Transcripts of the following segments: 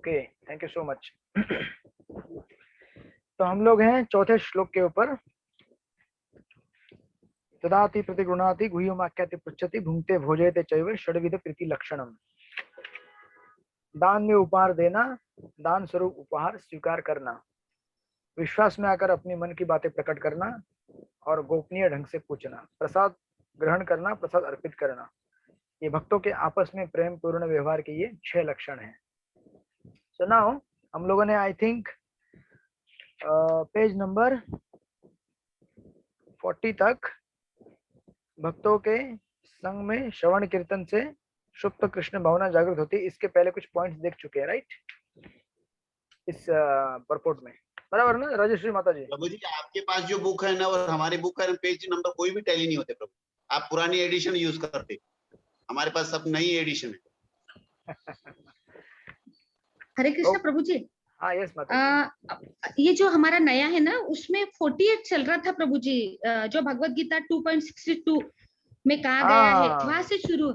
Okay, thank you so much. तो हम लोग हैं चौथे श्लोक के ऊपर। ददाति प्रतिगृणाति गुह्यमाख्याति पृच्छति भुंक्ते भोजयते चैव षड्विध प्रीति लक्षणम। दान में उपहार देना, दान स्वरूप उपहार स्वीकार करना, विश्वास में आकर अपनी मन की बातें प्रकट करना और गोपनीय ढंग से पूछना, प्रसाद ग्रहण करना, प्रसाद अर्पित करना, ये भक्तों के आपस में प्रेम पूर्ण व्यवहार के ये 6 लक्षण हैं। सो नाउ हम लोगों ने आई थिंक पेज नंबर 40 तक भक्तों के संग में श्रवण कीर्तन से सुप्त कृष्ण भावना जागृत होती है, इसके पहले कुछ पॉइंट्स देख चुके हैं, राइट? इस परपोर्ट में बराबर ना राजेश्वरी माता जी? प्रभु जी आपके पास जो बुक है ना और हमारी बुक का पेज नंबर कोई भी टैली नहीं होते प्रभु। आप पुरानी एडिशन यूज करते, हमारे पास सब नई एडिशन है। हरे कृष्ण प्रभु जी। हाँ यस माता जी। ये जो हमारा नया है ना उसमें 48 चल रहा था प्रभु जी, जो भगवत गीता 2.62 में कहा गया है वहां से शुरू।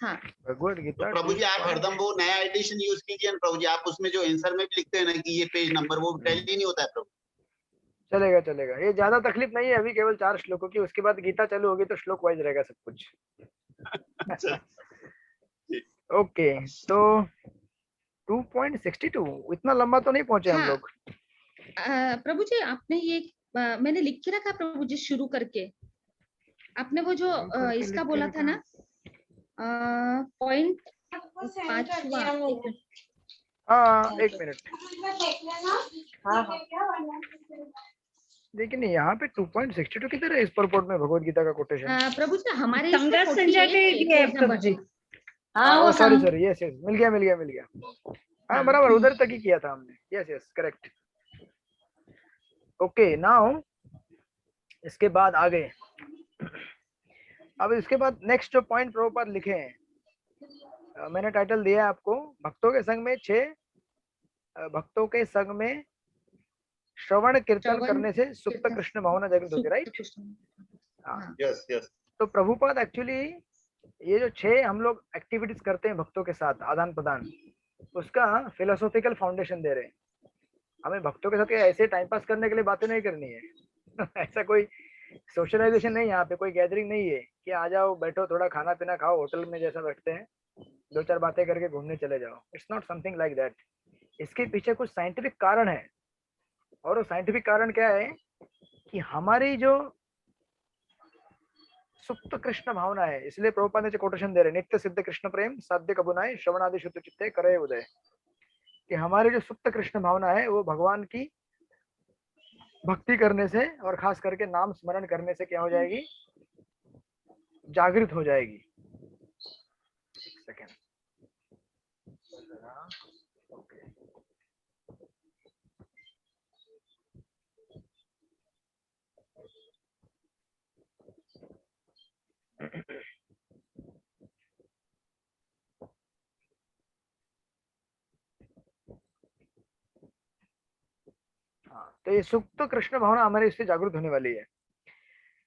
हाँ भगवत गीता तो प्रभु जी आप हरदम वो नया एडिशन यूज कीजिए ना प्रभु जी। आप उसमें जो आंसर में भी लिखते हैं ना कि ये पेज नंबर, वो टैली नहीं होता है प्रभु। चलेगा चलेगा, ये ज्यादा तकलीफ नहीं है, अभी केवल 4 श्लोकों की, उसके बाद गीता चालू होगी तो श्लोक वाइज रहेगा सब कुछ। ओके तो 2.62 इतना लंबा तो नहीं पहुंचे हम लोग। प्रभु जी आपने ये मैंने लिख के रखा प्रभु जी शुरू करके। आपने वो जो इसका बोला था ना पॉइंट 5वां। हाँ एक मिनट, लेकिन यहाँ पे 2.62 किधर है इस परपोर्ट में भगवत गीता का कोटेशन? प्रभु जी हमारे सॉरी यस यस, मिल गया। हाँ बराबर, उधर तक ही किया था हमने। Yes correct. ओके नाउ इसके बाद आगे, अब इसके बाद नेक्स्ट जो पॉइंट प्रभुपाद लिखे हैं, मैंने टाइटल दिया है आपको, भक्तों के संग में 6 भक्तों के संग में श्रवण कीर्तन करने से सुप्त कृष्ण भावना जागृत होती है, राइट? हाँ यस यस। तो प्रभुपाद एक्चुअली ये जो 6 हम लोग एक्टिविटीज करते हैं भक्तों के साथ आदान प्रदान, उसका फिलोसॉफिकल फाउंडेशन दे रहे हैं। हमें भक्तों के साथ ऐसे टाइम पास करने के लिए बातें नहीं करनी है। ऐसा कोई सोशलाइजेशन नहीं, यहाँ पे कोई गैदरिंग नहीं है कि आ जाओ बैठो थोड़ा खाना पीना खाओ होटल में जैसा बैठते हैं, 2-4 बातें करके घूमने चले जाओ। It's not something like that. इसके पीछे कुछ साइंटिफिक कारण है, और वो साइंटिफिक कारण क्या है कि हमारी जो सुप्त कृष्ण भावना है, इसलिए प्रभुपाद ने जो कोटेशन दे रहे, नित्य सिद्ध कृष्ण प्रेम साध्य कबुनाए श्रवण आदि शुद्ध चित्ते करे उदय, कि हमारी जो सुप्त कृष्ण भावना है वो भगवान की भक्ति करने से और खास करके नाम स्मरण करने से क्या हो जाएगी? जागृत हो जाएगी। Second okay. हाँ तो ये सुप्त कृष्ण भावना हमारे इससे जागृत होने वाली है।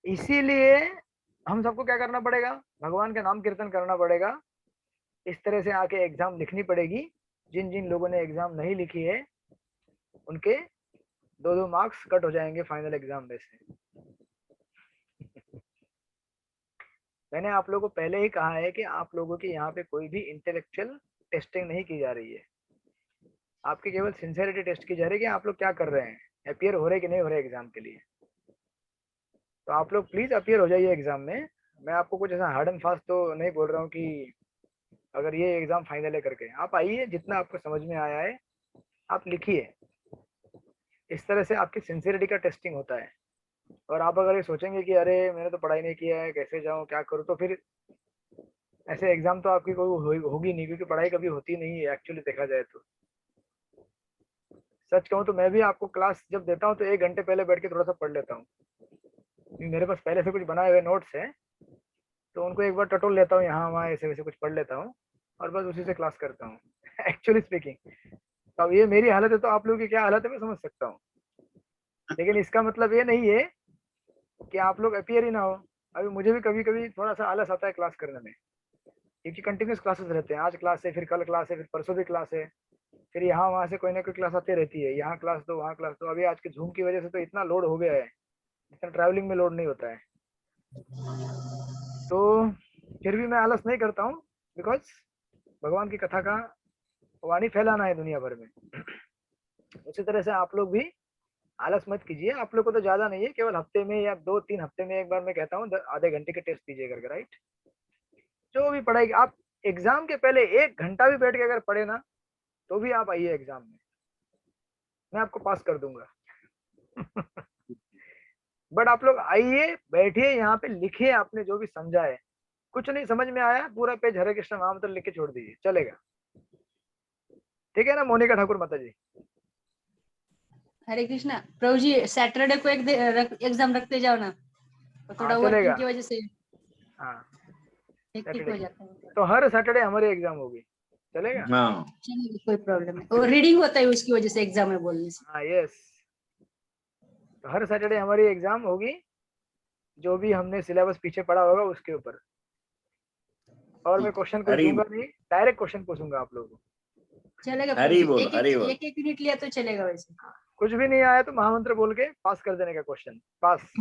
इसीलिए हम सबको क्या करना पड़ेगा? भगवान का नाम कीर्तन करना पड़ेगा। इस तरह से आके एग्जाम लिखनी पड़ेगी। जिन जिन लोगों ने एग्जाम नहीं लिखी है उनके 2-2 मार्क्स कट हो जाएंगे फाइनल एग्जाम में से। मैंने आप लोगों को पहले ही कहा है कि आप लोगों की यहाँ पे कोई भी इंटेलेक्चुअल टेस्टिंग नहीं की जा रही है, आपकी केवल सिंसियरिटी टेस्ट की जा रही है कि आप लोग क्या कर रहे हैं, अपियर हो रहे कि नहीं हो रहे एग्जाम के लिए। तो आप लोग प्लीज अपियर हो जाइए एग्जाम में। मैं आपको कुछ ऐसा हार्ड एंड फास्ट तो नहीं बोल रहा हूँ कि अगर ये एग्जाम फाइनल है करके, आप आइए, जितना आपको समझ में आया है आप लिखिए। इस तरह से आपकी सिंसियरिटी का टेस्टिंग होता है। और आप अगर ये सोचेंगे कि अरे मैंने तो पढ़ाई नहीं किया है, कैसे जाऊँ क्या करूँ, तो फिर ऐसे एग्जाम तो आपकी कोई होगी नहीं, क्योंकि पढ़ाई कभी होती नहीं है एक्चुअली देखा जाए तो। सच कहूँ तो मैं भी आपको क्लास जब देता हूँ तो 1 घंटे पहले बैठ के थोड़ा सा पढ़ लेता हूँ, मेरे पास पहले से कुछ बनाए हुए नोट्स हैं, तो उनको एक बार टटोल लेता हूँ यहाँ वहाँ ऐसे वैसे कुछ पढ़ लेता हूँ और बस उसी से क्लास करता हूँ। एक्चुअली स्पीकिंग, तो अब ये मेरी हालत है तो आप लोगों की क्या हालत है मैं समझ सकता हूँ। लेकिन इसका मतलब ये नहीं है कि आप लोग अपियर ही ना हो। अभी मुझे भी कभी कभी थोड़ा सा आलस आता है क्लास करने में, क्योंकि कंटिन्यूस क्लासेस रहते हैं। आज क्लास है, फिर कल क्लास है, फिर परसों भी क्लास है, फिर यहाँ वहां से कोई ना कोई क्लास आती रहती है, यहाँ क्लास दो वहाँ क्लास दो। अभी आज के झूम की वजह से तो इतना लोड हो गया है, इतना ट्रैवलिंग में लोड नहीं होता है। तो फिर भी मैं आलस नहीं करता हूँ, बिकॉज भगवान की कथा का वाणी फैलाना है दुनिया भर में। उसी तरह से आप लोग भी आलस मत कीजिए। आप लोग को तो ज्यादा नहीं है, केवल हफ्ते में या 2-3 हफ्ते में एक बार मैं कहता हूँ आधे घंटे के टेस्ट दीजिए करके, राइट। जो भी पढ़ाई आप एग्जाम के पहले 1 घंटा भी बैठ के अगर पढ़े ना, तो भी आप आइए एग्जाम में, मैं आपको पास कर दूंगा। बट आप लोग आइए, बैठिए यहाँ पे, लिखिए आपने जो भी समझा है। कुछ नहीं समझ में आया, पूरा पेज हरे कृष्ण महामंत्र लिख के छोड़ दीजिए, चलेगा। ठीक है ना मोनिका ठाकुर माता जी? हरे कृष्णा प्रभु जी, सैटरडे को एग्जाम रखते जाओ ना, तो थोड़ा हाँ वर्किंग चलेगा। की वजह से हाँ हेक्टिक सैटरडे हो की, जाता है। तो हर सैटरडे हमारी एग्जाम होगी, चलेगा। हाँ चलिए, कोई प्रॉब्लम है, वो रीडिंग होता है उसकी वजह से एग्जाम है बोलने से। हाँ यस, तो हर सैटरडे हमारी एग्जाम होगी, जो भी हमने सिलेबस पीछे पढ़ा होगा उसके ऊपर। और मैं क्वेश्चन कुछ हरी दूंगा नहीं, डायरेक्ट क्वेश्चन पूछूंगा आप लोगों को। चलेगा हरी प्रभु जी, बोल, हरी बोल। एक यूनिट लिया तो चलेगा वैसे। कुछ भी नहीं आया तो महामंत्र बोल के पास कर देने का क्वेश्चन, पास।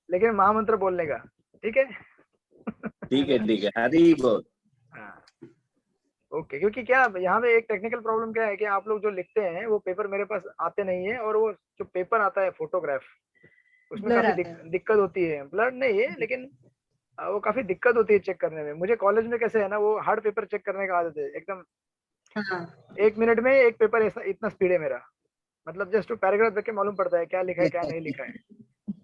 लेकिन महामंत्र बोलने का, ठीक है। ठीक है, हरी बोल। हाँ ओके, क्योंकि क्या यहाँ पे एक टेक्निकल प्रॉब्लम क्या है कि आप लोग जो लिखते हैं वो पेपर मेरे पास आते नहीं है, और वो जो पेपर आता है फोटोग्राफ, उसमें ब्लर काफी आता है। दिक्कत होती है। ब्लड नहीं है लेकिन वो काफी दिक्कत होती है चेक करने में। मुझे कॉलेज में कैसे है ना, वो हार्ड पेपर चेक करने का आदत है एकदम। हाँ 1 मिनट में एक पेपर, ऐसा इतना स्पीड है मेरा, मतलब जस्ट पैराग्राफ देख के मालूम पड़ता है क्या लिखा है क्या नहीं लिखा है,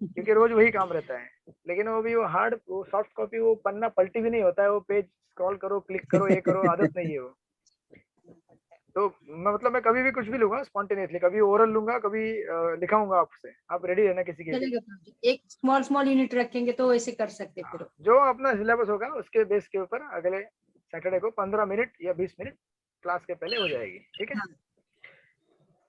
क्योंकि रोज वही काम रहता है। लेकिन वो भी वो हार्ड, वो सॉफ्ट कॉपी, वो पन्ना पलटी भी नहीं होता है, वो पेज स्क्रॉल करो, क्लिक करो, ये करो, आदत नहीं है वो। तो मैं कभी भी कुछ भी लूंगा स्पॉन्टेनियसली, कभी ओरल लूंगा, कभी लिखाऊंगा आपसे। आप रेडी रहना किसी के लिए। चलेगा प्रभु जी, एक स्मॉल स्मॉल यूनिट रखेंगे तो वैसे कर सकते फिर। जो अपना सिलेबस होगा उसके बेस के ऊपर अगले सैटरडे को 15 मिनट या 20 मिनट क्लास के पहले हो जाएगी, ठीक है। हाँ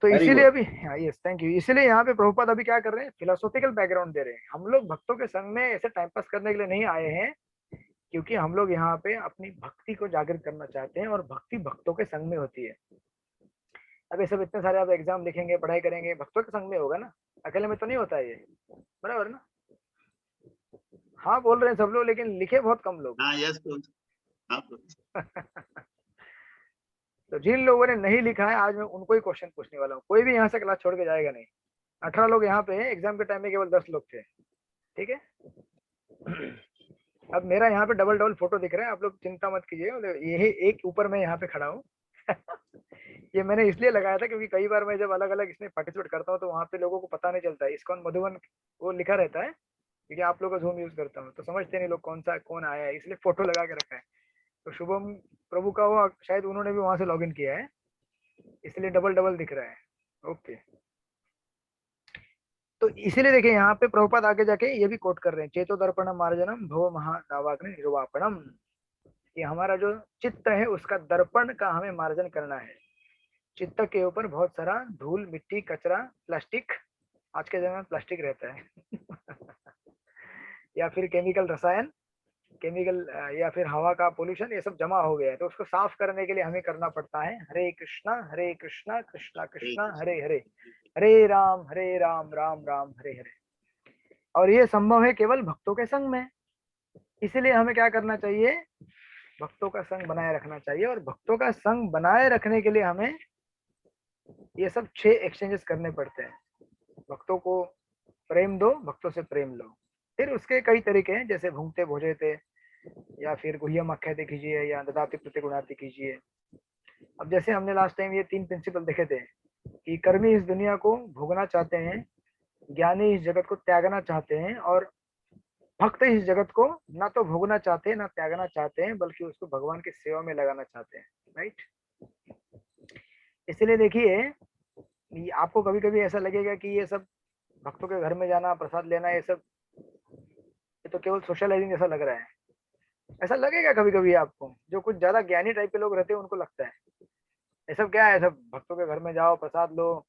तो हरी इसीलिए बोल। अभी, यस थैंक यू, इसीलिए यहाँ पे प्रभुपाद अभी क्या कर रहे हैं, फिलोसॉफिकल बैकग्राउंड दे रहे हैं। हम लोग भक्तों के संग में ऐसे टाइम पास करने के लिए नहीं आए हैं, क्योंकि हम लोग यहाँ पे अपनी भक्ति को जागृत करना चाहते हैं, और भक्ति भक्तों के संग में होती है। अब ये सब इतने सारे आप एग्जाम लिखेंगे, पढ़ाई करेंगे, भक्तों के संग में होगा ना, अकेले में तो नहीं होता है ये, बराबर ना। हाँ बोल रहे हैं सब लोग, लेकिन लिखे बहुत कम लोग। हाँ यस हाँ तो जिन लोगों ने नहीं लिखा है, आज मैं उनको ही क्वेश्चन पूछने वाला हूँ। कोई भी यहाँ से क्लास छोड़ के जाएगा नहीं। 18 लोग यहाँ पे हैं, एग्जाम के टाइम में केवल 10 लोग थे, ठीक है। अब मेरा यहाँ पे डबल डबल फोटो दिख रहा है, आप लोग चिंता मत कीजिए, यही एक ऊपर मैं यहाँ पे खड़ा हूँ। ये मैंने इसलिए लगाया था क्योंकि कई बार मैं जब अलग अलग इसमें पार्टिसिपेट करता हूँ तो वहाँ पे लोगों को पता नहीं चलता है, इस्कॉन मधुबन वो लिखा रहता है, क्योंकि आप लोगों का जूम यूज करता हूँ तो समझते नहीं लोग कौन आया है, इसलिए फोटो लगा के रखा है। तो शुभम प्रभु का वो शायद उन्होंने भी वहां से लॉगिन किया है, इसलिए डबल डबल दिख रहा है। ओके, तो इसीलिए देखिए यहाँ पे प्रभुपाद आगे जाके ये भी कोट कर रहे हैं, चेतो दर्पणम मार्जनम भव महादावाग्नि निर्वापणम, कि हमारा जो चित्त है उसका दर्पण का हमें मार्जन करना है। चित्त के ऊपर बहुत सारा धूल, मिट्टी, कचरा, प्लास्टिक, आज के जमाने में प्लास्टिक रहता है या फिर केमिकल रसायन, केमिकल या फिर हवा का पोल्यूशन, ये सब जमा हो गया है। तो उसको साफ करने के लिए हमें करना पड़ता है हरे कृष्णा कृष्णा कृष्णा हरे हरे, हरे राम राम राम हरे हरे। और ये संभव है केवल भक्तों के संग में। इसीलिए हमें क्या करना चाहिए, भक्तों का संग बनाए रखना चाहिए। और भक्तों का संग बनाए रखने के लिए हमें ये सब 6 एक्सचेंजेस करने पड़ते हैं। भक्तों को प्रेम दो, भक्तों से प्रेम लो। फिर उसके कई तरीके हैं, जैसे भूंगते भोजते, या फिर गुह्यम आख्याति कीजिए, या ददाति प्रतिगुणाति कीजिए। अब जैसे हमने लास्ट टाइम ये 3 प्रिंसिपल देखे थे कि कर्मी इस दुनिया को भोगना चाहते हैं, ज्ञानी इस जगत को त्यागना चाहते हैं, और भक्त इस जगत को ना तो भोगना चाहते हैं ना त्यागना चाहते हैं, बल्कि उसको भगवान की सेवा में लगाना चाहते हैं, राइट। इसलिए देखिए, आपको कभी कभी ऐसा लगेगा कि ये सब भक्तों के घर में जाना, प्रसाद लेना, ये सब ये तो केवल सोशलाइजिंग जैसा लग रहा है। ऐसा लगेगा कभी कभी आपको, जो कुछ ज्यादा ज्ञानी टाइप के लोग रहते हैं उनको लगता है ये सब क्या है, सब भक्तों के घर में जाओ, प्रसाद लो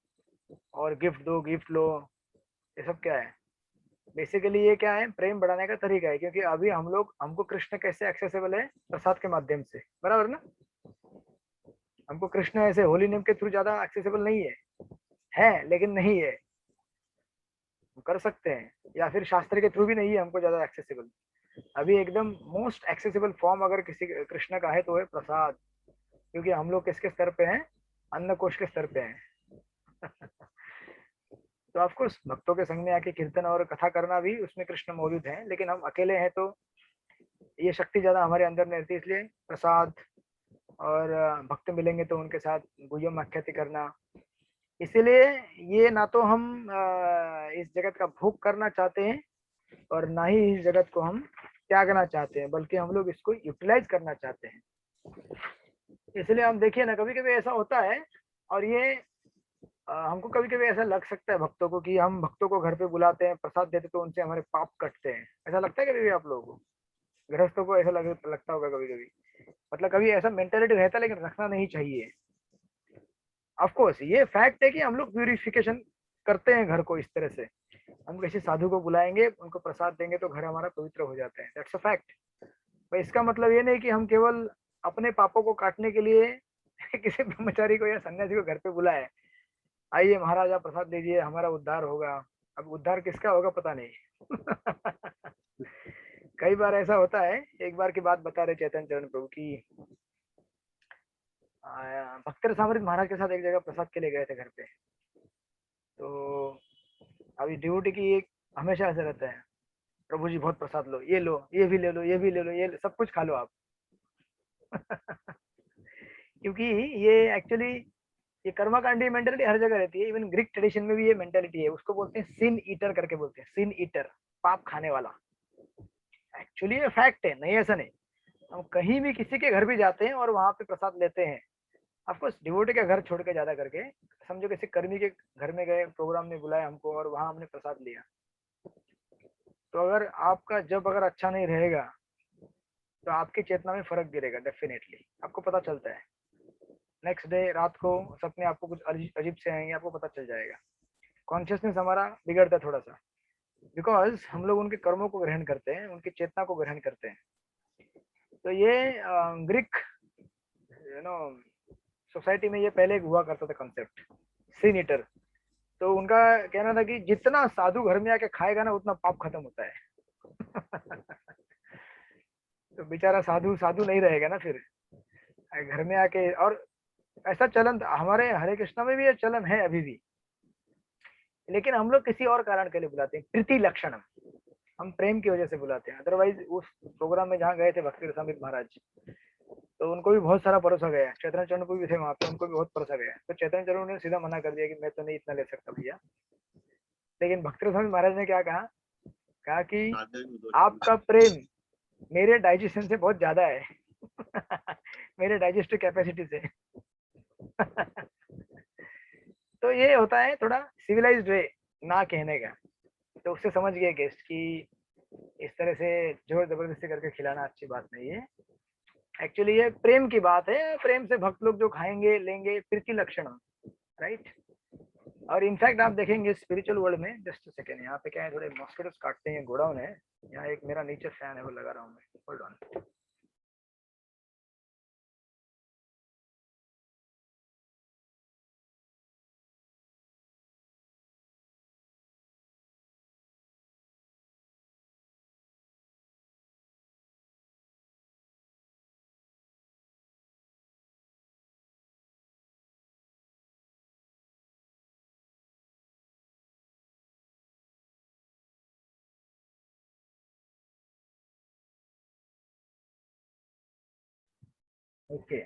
और गिफ्ट दो, गिफ्ट लो, ये सब क्या है। बेसिकली ये क्या है, प्रेम बढ़ाने का तरीका है, क्योंकि अभी हमको कृष्ण कैसे एक्सेसिबल है, प्रसाद के माध्यम से, बराबर ना। हमको कृष्ण ऐसे होली नेम के थ्रू ज्यादा एक्सेसिबल नहीं है लेकिन नहीं है, हम कर सकते हैं, या फिर शास्त्र के थ्रू भी नहीं है हमको ज्यादा एक्सेसिबल। अभी एकदम मोस्ट एक्सेसिबल फॉर्म अगर किसी कृष्ण का है तो है प्रसाद, क्योंकि हम लोग किसके स्तर पे हैं, अन्न कोश के स्तर पे हैं। तो ऑफ कोर्स भक्तों के संग में आके कीर्तन और कथा करना भी उसमें कृष्ण मौजूद है, लेकिन हम अकेले हैं तो ये शक्ति ज्यादा हमारे अंदर नहीं रहती, इसलिए प्रसाद और भक्त मिलेंगे तो उनके साथ गुह्यम आख्याति करना। इसीलिए ये ना तो हम इस जगत का भोग करना चाहते हैं और ना ही इस जगत को हम त्यागना चाहते हैं, बल्कि हम लोग इसको यूटिलाइज करना चाहते हैं। इसलिए हम देखिए ना, कभी कभी ऐसा होता है, और ये हमको कभी कभी ऐसा लग सकता है भक्तों को कि हम भक्तों को घर पे बुलाते हैं, प्रसाद देते तो उनसे हमारे पाप कटते हैं। ऐसा लगता है कभी भी आप लोगों को, गृहस्थों को ऐसा लगता होगा कभी कभी, मतलब कभी ऐसा मेंटेलिटी रहता है, लेकिन रखना नहीं चाहिए। ऑफ कोर्स ये फैक्ट है कि हम लोग प्यूरिफिकेशन करते हैं घर को इस तरह से, हम किसी साधु को बुलाएंगे, उनको प्रसाद देंगे तो घर हमारा पवित्र हो जाता है, दैट्स अ फैक्ट। पर इसका मतलब ये नहीं कि हम केवल अपने पापों को काटने के लिए किसी ब्रह्मचारी को या सन्यासी को घर पे बुलाए, आइए महाराज आप प्रसाद लीजिए हमारा उद्धार होगा। अब उद्धार किसका होगा पता नहीं। कई बार ऐसा होता है, एक बार की बात बता रहे चैतन्य चरण प्रभु की, भक्तर सामरित महाराज के साथ एक जगह प्रसाद के लिए गए थे घर पे। तो अभी ड्यूटी की एक हमेशा ऐसा रहता है, प्रभु जी बहुत प्रसाद लो, ये लो, ये भी ले लो, ये भी ले लो, ये सब कुछ खा लो आप। क्योंकि ये एक्चुअली ये कर्माकांडी मेंटेलिटी हर जगह रहती है, इवन ग्रीक ट्रेडिशन में भी ये मेंटेलिटी है, उसको बोलते हैं सिन ईटर करके बोलते हैं, सिन ईटर, पाप खाने वाला। एक्चुअली ये फैक्ट है, नहीं ऐसा नहीं। हम कहीं भी किसी के घर भी जाते हैं और वहां पे प्रसाद लेते हैं, ऑफकोर्स डिवोटी का घर छोड़ के ज्यादा करके, समझो किसी कर्मी के घर में गए, प्रोग्राम में बुलाया हमको और वहां हमने प्रसाद लिया, तो अगर आपका जब अगर अच्छा नहीं रहेगा तो आपकी चेतना में फर्क गिरेगा, डेफिनेटली आपको पता चलता है। नेक्स्ट डे रात को सपने आपको कुछ अजीब से आएंगे, आपको पता चल जाएगा। कॉन्शियसनेस हमारा बिगड़ता है थोड़ा सा, बिकॉज हम लोग उनके कर्मों को ग्रहण करते हैं, उनकी चेतना को ग्रहण करते हैं। तो ये ग्रीक सोसाइटी में ये पहले हुआ करता था कंसेप्ट, सिन ईटर। तो उनका कहना था कि जितना साधु घर में आके खाएगा ना उतना पाप खत्म होता है। तो बेचारा साधु साधु नहीं रहेगा ना फिर घर में आके। और ऐसा चलन हमारे हरे कृष्णा में भी ये चलन है अभी भी, लेकिन हम लोग किसी और कारण के लिए बुलाते हैं, प्रीति लक्षणम, हम प्रेम की वजह से बुलाते हैं। अदरवाइज उस प्रोग्राम में जहाँ गए थे भक्ति रसामृत महाराज, तो उनको भी बहुत सारा परोसा गया, चैतन्य चरण भी थे वहां पे, उनको भी बहुत परोसा गया। तो चैतन्य चरण ने सीधा मना कर दिया कि मैं तो नहीं इतना ले सकता भैया। लेकिन भक्ति रसामृत महाराज ने क्या कहा, कहा कि आपका प्रेम मेरे डाइजेशन से बहुत ज्यादा है। मेरे डाइजेस्टिव कैपेसिटी से। तो ये होता है थोड़ा सिविलाइज्ड वे ना कहने का। तो उससे समझ गया गेस्ट कि इस तरह से जोर जबरदस्ती करके खिलाना अच्छी बात नहीं है। एक्चुअली ये प्रेम की बात है, प्रेम से भक्त लोग जो खाएंगे लेंगे, प्रीति लक्षण, राइट। और इनफैक्ट आप देखेंगे स्पिरिचुअल वर्ल्ड में, जस्ट सेकेंड, यहाँ पे क्या है, थोड़े मॉस्किटोस काटते हैं, गोडाउन है यहाँ, एक मेरा नीचे फैन है वो लगा रहा हूँ मैं, होल्ड ऑन। ओके,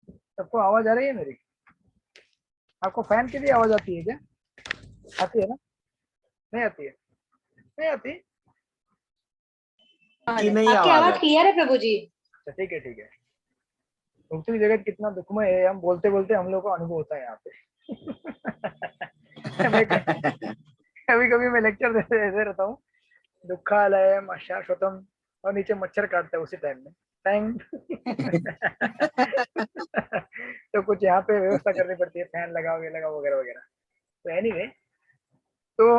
सबको आवाज आ रही है मेरी? आपको फैन की भी आवाज आती है क्या? आती है ना? नहीं आती है? नहीं आती? आपकी आवाज क्लियर है प्रभु जी। अच्छा ठीक है ठीक है। भौतिक जगत कितना दुखमय है, हम बोलते बोलते हम लोग को अनुभव होता है यहाँ पे। कभी कभी मैं लेक्चर देते ऐसे रहता हूँ, दुखालय शाश्वतम, और नीचे मच्छर काटता है उसी टाइम में टाइम। तो कुछ यहाँ पे व्यवस्था करनी पड़ती है, फैन लगाओ, ये लगाओ वगैरह वगैरह। तो एनीवे, तो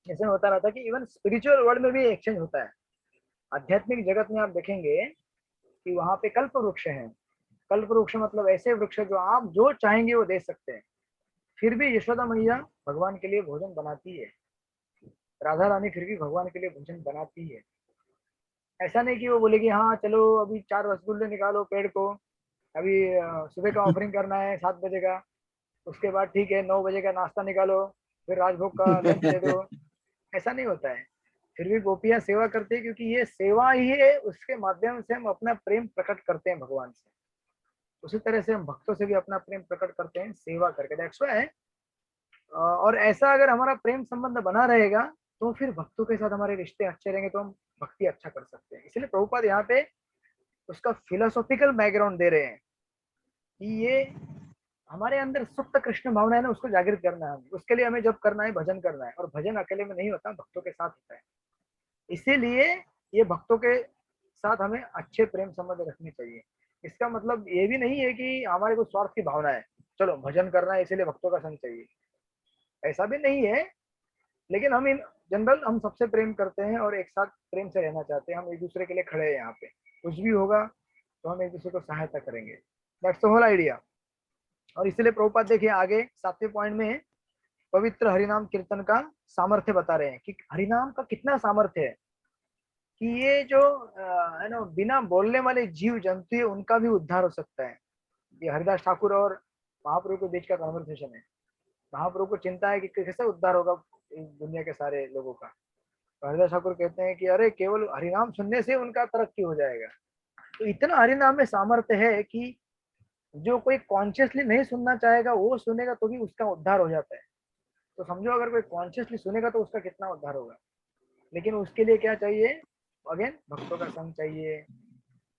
ऐसे होता रहता है कि इवन स्पिरिचुअल वर्ल्ड में भी एक्सचेंज होता है। आध्यात्मिक जगत में आप देखेंगे कि वहां पे कल्प वृक्ष हैं, कल्प वृक्ष मतलब ऐसे वृक्ष जो आप जो चाहेंगे वो दे सकते हैं। फिर भी यशोदा मैया भगवान के लिए भोजन बनाती है, राधा रानी फिर भी भगवान के लिए भोजन बनाती है। ऐसा नहीं कि वो बोलेगी हाँ चलो अभी 4 रसगुल्ले निकालो पेड़ को, अभी सुबह का ऑफरिंग करना है 7 बजे का, उसके बाद ठीक है 9 बजे का नाश्ता निकालो, फिर राजभोग का लंच दे दो। ऐसा नहीं होता है। फिर भी गोपियां सेवा करती है, क्योंकि ये सेवा ही है, उसके माध्यम से हम अपना प्रेम प्रकट करते हैं भगवान से। उसी तरह से हम भक्तों से भी अपना प्रेम प्रकट करते हैं सेवा करके। दैट्स व्हाई और ऐसा अगर हमारा प्रेम संबंध बना रहेगा तो फिर भक्तों के साथ हमारे रिश्ते अच्छे रहेंगे, तो हम भक्ति अच्छा कर सकते हैं। इसलिए प्रभुपाद यहाँ पे उसका फिलोसॉफिकल बैकग्राउंड दे रहे हैं कि ये हमारे अंदर सुप्त कृष्ण भावना है ना, उसको जागृत करना है हमें। उसके लिए हमें जब करना है भजन करना है, और भजन अकेले में नहीं होता, भक्तों के साथ होता है। इसीलिए ये भक्तों के साथ हमें अच्छे प्रेम संबंध रखने चाहिए। इसका मतलब ये भी नहीं है कि हमारे को स्वार्थ की भावना है, चलो भजन करना है इसीलिए भक्तों का संग चाहिए, ऐसा भी नहीं है। लेकिन हम इन जनरल हम सबसे प्रेम करते हैं और एक साथ प्रेम से रहना चाहते हैं। हम एक दूसरे के लिए खड़े हैं यहाँ पे, कुछ भी होगा तो हम एक दूसरे को सहायता करेंगे। That's the whole idea. और इसलिए प्रभुपाद देखिए आगे 7वें पॉइंट में पवित्र हरिनाम कीर्तन का सामर्थ्य बता रहे हैं कि हरिनाम का कितना सामर्थ्य है, कि ये जो है ना बिना बोलने वाले जीव जंतु है उनका भी उद्धार हो सकता है। ये हरिदास ठाकुर और महाप्रभु के बीच का कन्वर्सेशन है। महाप्रभु को चिंता है कि कैसे उद्धार होगा इस दुनिया के सारे लोगों का। तो हरिदास ठाकुर कहते हैं कि अरे केवल हरिनाम सुनने से उनका तरक्की हो जाएगा। तो इतना हरिनाम में सामर्थ्य है कि जो कोई कॉन्शियसली नहीं सुनना चाहेगा वो सुनेगा तो भी उसका उद्धार हो जाता है। तो समझो अगर कोई कॉन्शियसली सुनेगा तो उसका कितना उद्धार होगा। लेकिन उसके लिए क्या चाहिए, अगेन भक्तों का संग चाहिए।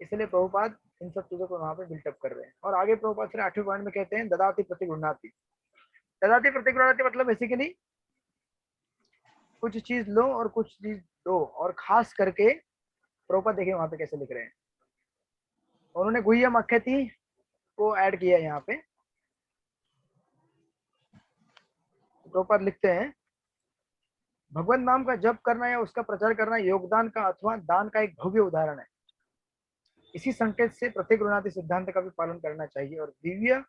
इसलिए प्रभुपाद इन सब चीजों को वहां पे बिल्टअप कर रहे हैं। और आगे प्रभुपाद फिर 8वें पॉइंट में कहते हैं ददाति प्रतिगृह्णाति। ददाति प्रतिगृह्णाति मतलब बेसिकली कुछ चीज लो और कुछ चीज दो। और खास करके प्रभुपाद देखिए वहां पे कैसे लिख रहे हैं, उन्होंने गुह्यम अख्यति को ऐड किया यहाँ पे। प्रभुपाद लिखते हैं भगवत नाम का जप करना या उसका प्रचार करना योगदान का अथवा दान का एक भव्य उदाहरण है। इसी संकेत से प्रतिगृह्णाति सिद्धांत का भी पालन करना चाहिए और दिव्य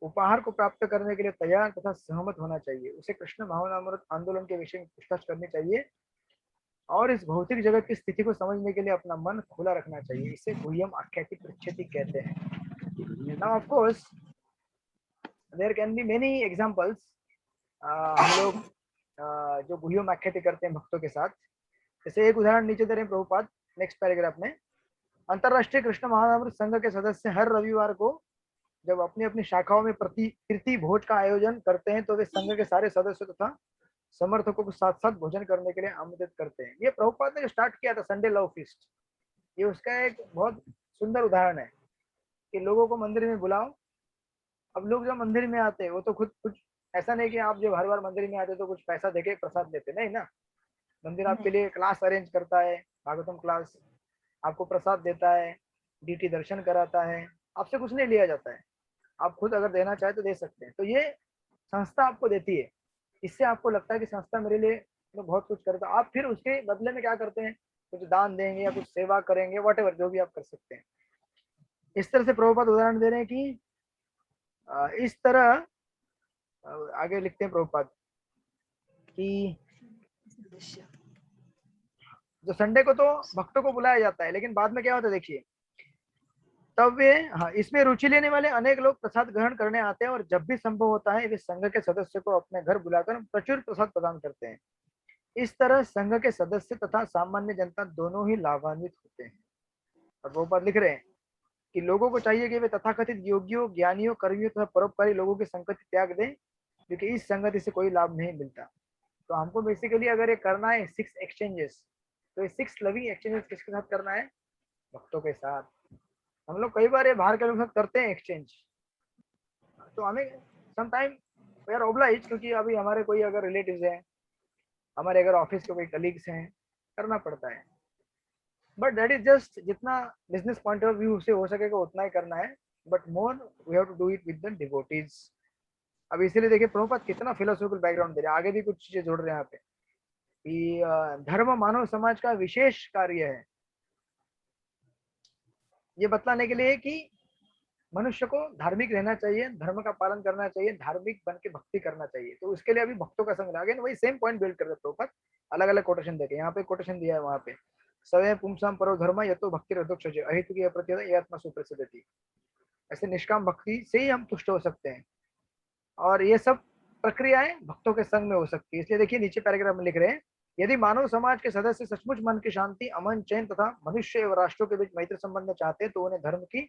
उपहार को प्राप्त करने के लिए तैयार तथा सहमत होना चाहिए। उसे कृष्ण भावनामृत आंदोलन के विषय में पूछताछ करनी चाहिए और इस भौतिक जगत की स्थिति को समझने के लिए अपना मन खुला रखना चाहिए। इसे गुह्यम आख्याति प्रच्छेति कहते हैं। Now of course there can be many examples. हम लोग जो गुह्यम आख्याति करते हैं भक्तों के साथ, जैसे एक उदाहरण नीचे दे रहे हैं प्रभुपाद नेक्स्ट पैराग्राफ में। अंतरराष्ट्रीय कृष्ण महानामृत संघ के सदस्य हर रविवार को जब अपनी अपनी शाखाओं में प्रीति भोज का आयोजन करते हैं तो वे संघ के सारे सदस्यों तथा समर्थकों को साथ साथ भोजन करने के लिए आमंत्रित करते हैं। ये प्रभुपाद ने जो स्टार्ट किया था संडे लव फीस्ट, ये उसका एक बहुत सुंदर उदाहरण है कि लोगों को मंदिर में बुलाओ। अब लोग जब मंदिर में आते हैं वो तो खुद कुछ ऐसा नहीं कि आप जब हर बार मंदिर में आते तो कुछ पैसा देके प्रसाद देते, नहीं ना। मंदिर आपके लिए क्लास अरेंज करता है, भागवतम क्लास, आपको प्रसाद देता है, डीटी दर्शन कराता है, आपसे कुछ नहीं लिया जाता है। आप खुद अगर देना चाहे तो दे सकते हैं। तो ये संस्था आपको देती है, इससे आपको लगता है कि संस्था मेरे लिए तो बहुत कुछ करता है। आप फिर उसके बदले में क्या करते हैं, कुछ दान देंगे या कुछ सेवा करेंगे, व्हाटएवर जो भी आप कर सकते हैं। इस तरह से प्रभुपाद उदाहरण दे रहे हैं कि इस तरह आगे लिखते हैं प्रभुपाद कि जो संडे को तो भक्तों को बुलाया जाता है, लेकिन बाद में क्या होता है देखिए, तब वे इसमें रुचि लेने वाले अनेक लोग प्रसाद ग्रहण करने आते हैं और जब भी संभव होता है वे संघ के सदस्य को अपने घर बुलाकर प्रचुर प्रसाद प्रदान करते हैं। इस तरह संघ के सदस्य तथा सामान्य जनता दोनों ही लाभान्वित होते हैं। और प्रभुपाद लिख रहे हैं कि लोगों को चाहिए कि वे तथाकथित योगियों, ज्ञानियों, कर्मियों तथा परोपकारी लोगों की संगति त्याग दें, क्योंकि इस संगति से कोई लाभ नहीं मिलता। तो हमको बेसिकली अगर ये करना है 6 एक्सचेंजेस, तो ये 6 लविंग एक्सचेंजेस किसके साथ करना है, भक्तों के साथ। हम लोग कई बार ये बाहर के लोगों के साथ करते हैं एक्सचेंज, तो हमें समटाइम वी आर ऑब्लाइज्ड, क्योंकि अभी हमारे कोई अगर रिलेटिव्स हैं, हमारे अगर ऑफिस के कोई कलीग्स हैं, करना पड़ता है। बट दैट इज जस्ट जितना बिजनेस पॉइंट ऑफ व्यू से हो सकेगा उतना ही करना है, but more we have to do it with the devotees. अब इसीलिए देखिए प्रभुपाद कितना फिलोसॉफिकल बैकग्राउंड दे रहे हैं, आगे भी कुछ चीजें जोड़ रहे हैं यहाँ पे कि धर्म मानव समाज का विशेष कार्य है, ये बतलाने के लिए कि मनुष्य को धार्मिक रहना चाहिए, धर्म का पालन करना चाहिए, धार्मिक बन के भक्ति करना चाहिए। तो उसके लिए अभी भक्तों का संग अगेन वही सेम पॉइंट बिल्ड कर रहे प्रभुपाद, अलग अलग कोटेशन देके। यहाँ पे कोटेशन दिया है, वहां पे सवे पुंसाम परो धर्म ये तो भक्ति रदोक्ष अहित की प्रत्यय ये आत्मा सुप्रसिद्धि। ऐसे निष्काम भक्ति से ही हम तुष्ट हो सकते हैं, और ये सब प्रक्रियाएं भक्तों के संग में हो सकती है। इसलिए देखिए नीचे पैराग्राफ में लिख रहे हैं, यदि मानव समाज के सदस्य सचमुच मन की शांति, अमन, चैन तथा मनुष्य एवं राष्ट्रों के बीच मैत्री संबंध चाहते हैं, तो उन्हें धर्म की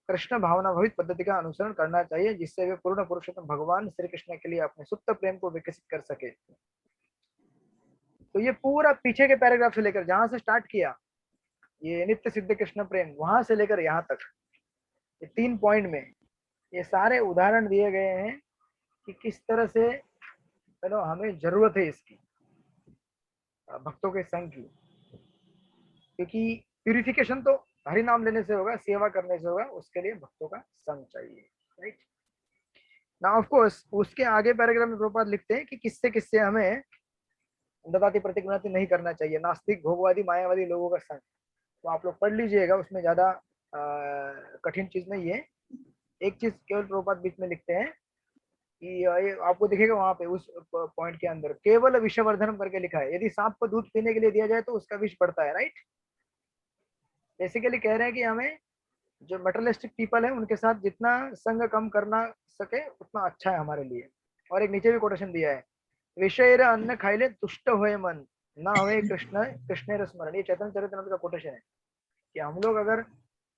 कृष्ण भावना भवित पद्धति का अनुसरण करना चाहिए, जिससे वे पूर्ण पुरुषोत्तम भगवान श्री कृष्ण के लिए अपने सुप्त प्रेम को विकसित कर सके। तो ये पूरा पीछे के पैराग्राफ से लेकर जहां से स्टार्ट किया, ये नित्य सिद्ध कृष्ण प्रेम, वहां से लेकर यहाँ तक ये 3 पॉइंट में ये सारे उदाहरण दिए गए हैं कि किस तरह से हमें जरूरत है इसकी, भक्तों के संग की। क्योंकि प्यूरिफिकेशन तो हरि नाम लेने से होगा, सेवा करने से होगा, उसके लिए भक्तों का संग चाहिए, राइट। नाउ ऑफ कोर्स उसके आगे पैराग्राफ में प्रभुपाद लिखते हैं कि किससे किससे हमें ददाति प्रतिगुणाति नहीं करना चाहिए, नास्तिक, भोगवादी, मायावादी लोगों का संग। तो आप लोग पढ़ लीजिएगा, उसमें ज्यादा कठिन चीज नहीं है। एक चीज केवल प्रभुपाद बीच में लिखते हैं कि आपको दिखेगा वहां पे उस पॉइंट के अंदर केवल विषवर्धनम करके लिखा है, यदि सांप को दूध पीने के लिए दिया जाए तो उसका विष बढ़ता है, राइट। बेसिकली कह रहे हैं कि हमें जो मटेरियलिस्टिक पीपल है उनके साथ जितना संग कम करना सके उतना अच्छा है हमारे लिए। और एक नीचे भी कोटेशन दिया है, विषय अन्न खाइले तुष्ट होए मन ना होए कृष्ण कृष्ण स्मरण। ये चैतन्य चरितमृत का कोटेशन है कि हम लोग अगर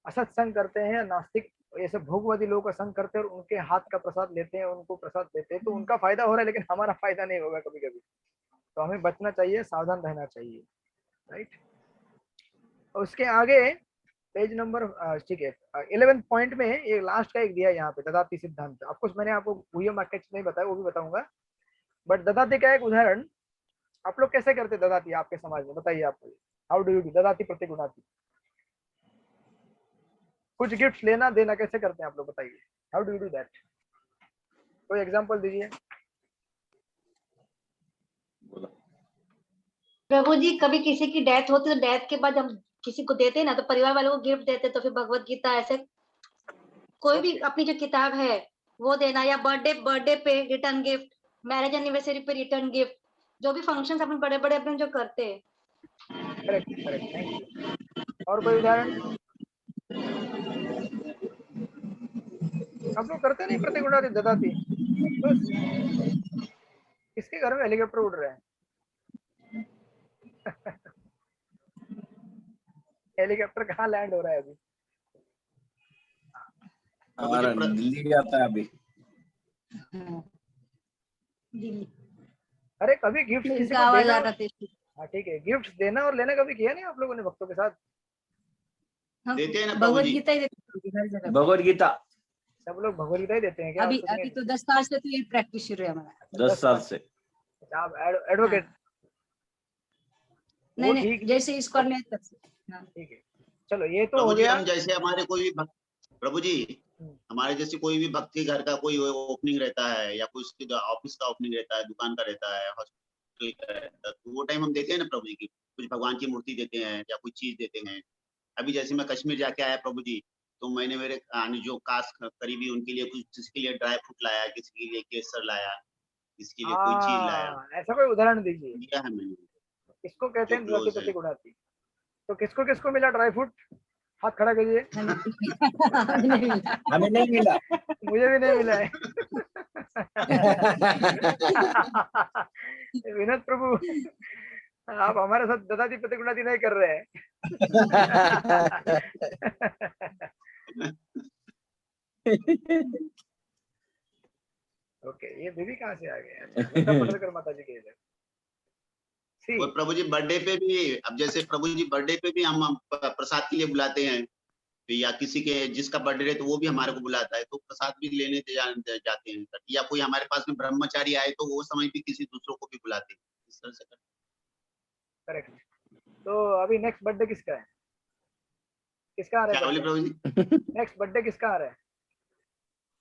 असत संग करते हैं, नास्तिक ये सब भोगवादी लोगों का संग करते हैं और उनके हाथ का प्रसाद लेते हैं, उनको प्रसाद देते हैं, तो उनका फायदा हो रहा है लेकिन हमारा फायदा नहीं होगा कभी कभी। तो हमें बचना चाहिए, सावधान रहना चाहिए, राइट। उसके आगे पेज नंबर ठीक है 11 पॉइंट में ये लास्ट का एक दिया है यहाँ पे, ददाति सिद्धांत। ऑफकोर्स मैंने आपको गुह्यम वाक्य नहीं बताया, वो भी बताऊंगा, बट ददाति का एक उदाहरण आप लोग कैसे करते ददाति आपके समाज में, बताइए आप, हाउ डू यू डू ददाति प्रतिगुणाति? कुछ गिफ्ट लेना देना कैसे करते हैं आप लोग, बताइए, how do you do that? कोई एग्जांपल दीजिए। प्रभु जी, कभी किसी की डेथ होती है तो डेथ के बाद हम किसी को देते हैं ना, तो परिवार वालों को गिफ्ट देते, तो फिर भगवत गीता ऐसे कोई भी अपनी जो किताब है वो देना, या बर्थडे पे रिटर्न गिफ्ट, मैरिज एनिवर्सरी पे रिटर्न गिफ्ट, जो भी फंक्शन अपने बड़े बड़े अपने जो करते हैं। Correct correct, thank you. और कोई उदाहरण आप लोग करते नहीं प्रतिगुणाति ददाति? तो किसके घर में हेलीकॉप्टर उड़ रहे हैं? हेलीकॉप्टर कहाँ लैंड हो रहा है अभी? हमारा दिल्ली आता है अभी। अरे कभी गिफ्ट किसी को आवाज देना, आ रहा था। हाँ ठीक है, गिफ्ट देना और लेना कभी किया नहीं आप लोगों ने भक्तों के साथ? देते हैं ना भगवत प्रभु जी। गीता ही देते हैं। भगवत गीता सब लोग भगवत गीता ही देते हैं क्या? अभी कुछ अभी नहीं? तो 10 साल से तो ये प्रैक्टिस शुरू है हमारा। 10 साल से। आप एडवोकेट? नहीं नहीं, जैसे इसको में तब से। हाँ। ठीक है, चलो ये तो प्रभु हो जी, गया। हम जैसे हमारे कोई भी प्रभु जी हमारे जैसे कोई भी भक्ति घर का कोई ओपनिंग रहता है, या कोई उसके ऑफिस का ओपनिंग रहता है, दुकान का रहता है, हॉस्पिटल का रहता है, तो वो टाइम हम देते हैं ना प्रभु जी की, कुछ भगवान की मूर्ति देते हैं या कोई चीज देते हैं। अभी जैसे मैं कश्मीर जाके आया प्रभु जी, तो मैंने मेरे जो कास्ट करीबी उनके लिए कुछ, किसी के लिए ड्राई फ्रूट लाया, किसी के लिए केसर लाया, किसी के लिए कोई चीज लाया, ऐसा कोई उदाहरण दीजिए। दिया है मैंने। किसको कहते हैं जो ददाति close है। प्रतिगुणाति? तो किसको किसको मिला ड्राई फ्रूट? हाथ खड़ा कीजिए। हमें नहीं मिला। मुझे भी नहीं मिला है। विनोद प्रभु, आप हमारे साथ ददाति प्रतिगुणाति नहीं कर रहे हैं। ओके, ये बीबी कहाँ से आ गया? माता जी के इधर। और प्रभु जी बर्थडे पे भी, अब जैसे प्रभु जी बर्थडे पे भी हम प्रसाद के लिए बुलाते हैं, या किसी के जिसका बर्थडे है तो वो भी हमारे को बुलाता है, तो प्रसाद भी लेने जाते हैं। या कोई हमारे पास में ब्रह्मचारी आए तो वो समय भी किसी दूसरों को भी बुलाते हैं, इस तरह से। करेक्ट। तो अभी नेक्स्ट बर्थडे किसका है? किसका आ रहा है? क्या बोले प्रभु जी? नेक्स्ट बर्थडे किसका आ रहा है?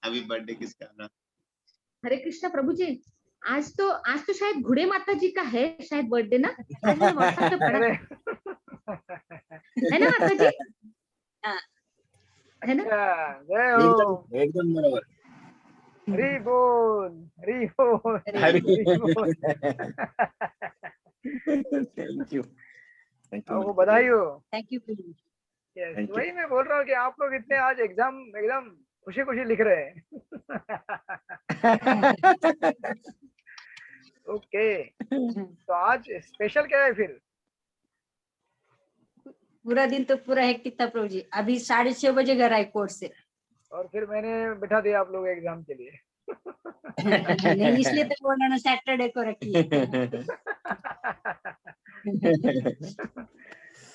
अभी बर्थडे किसका आ रहा है? हरे कृष्णा प्रभु जी, आज तो शायद घुड़े माता जी का है शायद बर्थडे ना, आज मैंने व्हाट्सएप पे पढ़ा अरे है ना माता जी? है ना? अच्छा, जय हो, एकदम एकदम बराबर। हरी बोल, हरी बोल, हरी हरी बोल। थैंक यू आपको बधाई हो। Thank you Prabhu. Yes, Thank you. वही मैं बोल रहा हूँ कि आप लोग इतने आज एग्जाम एकदम खुशी खुशी लिख रहे हैं। ओके, तो आज स्पेशल क्या है फिर? पूरा दिन तो पूरा हेक्टिक था प्रभु जी। अभी 6:30 बजे घर आए कोर्ट से। और फिर मैंने बिठा दिया आप लोग एग्जाम के लिए। नहीं, इसलिए तो बोला ना सैटरडे को रखिए।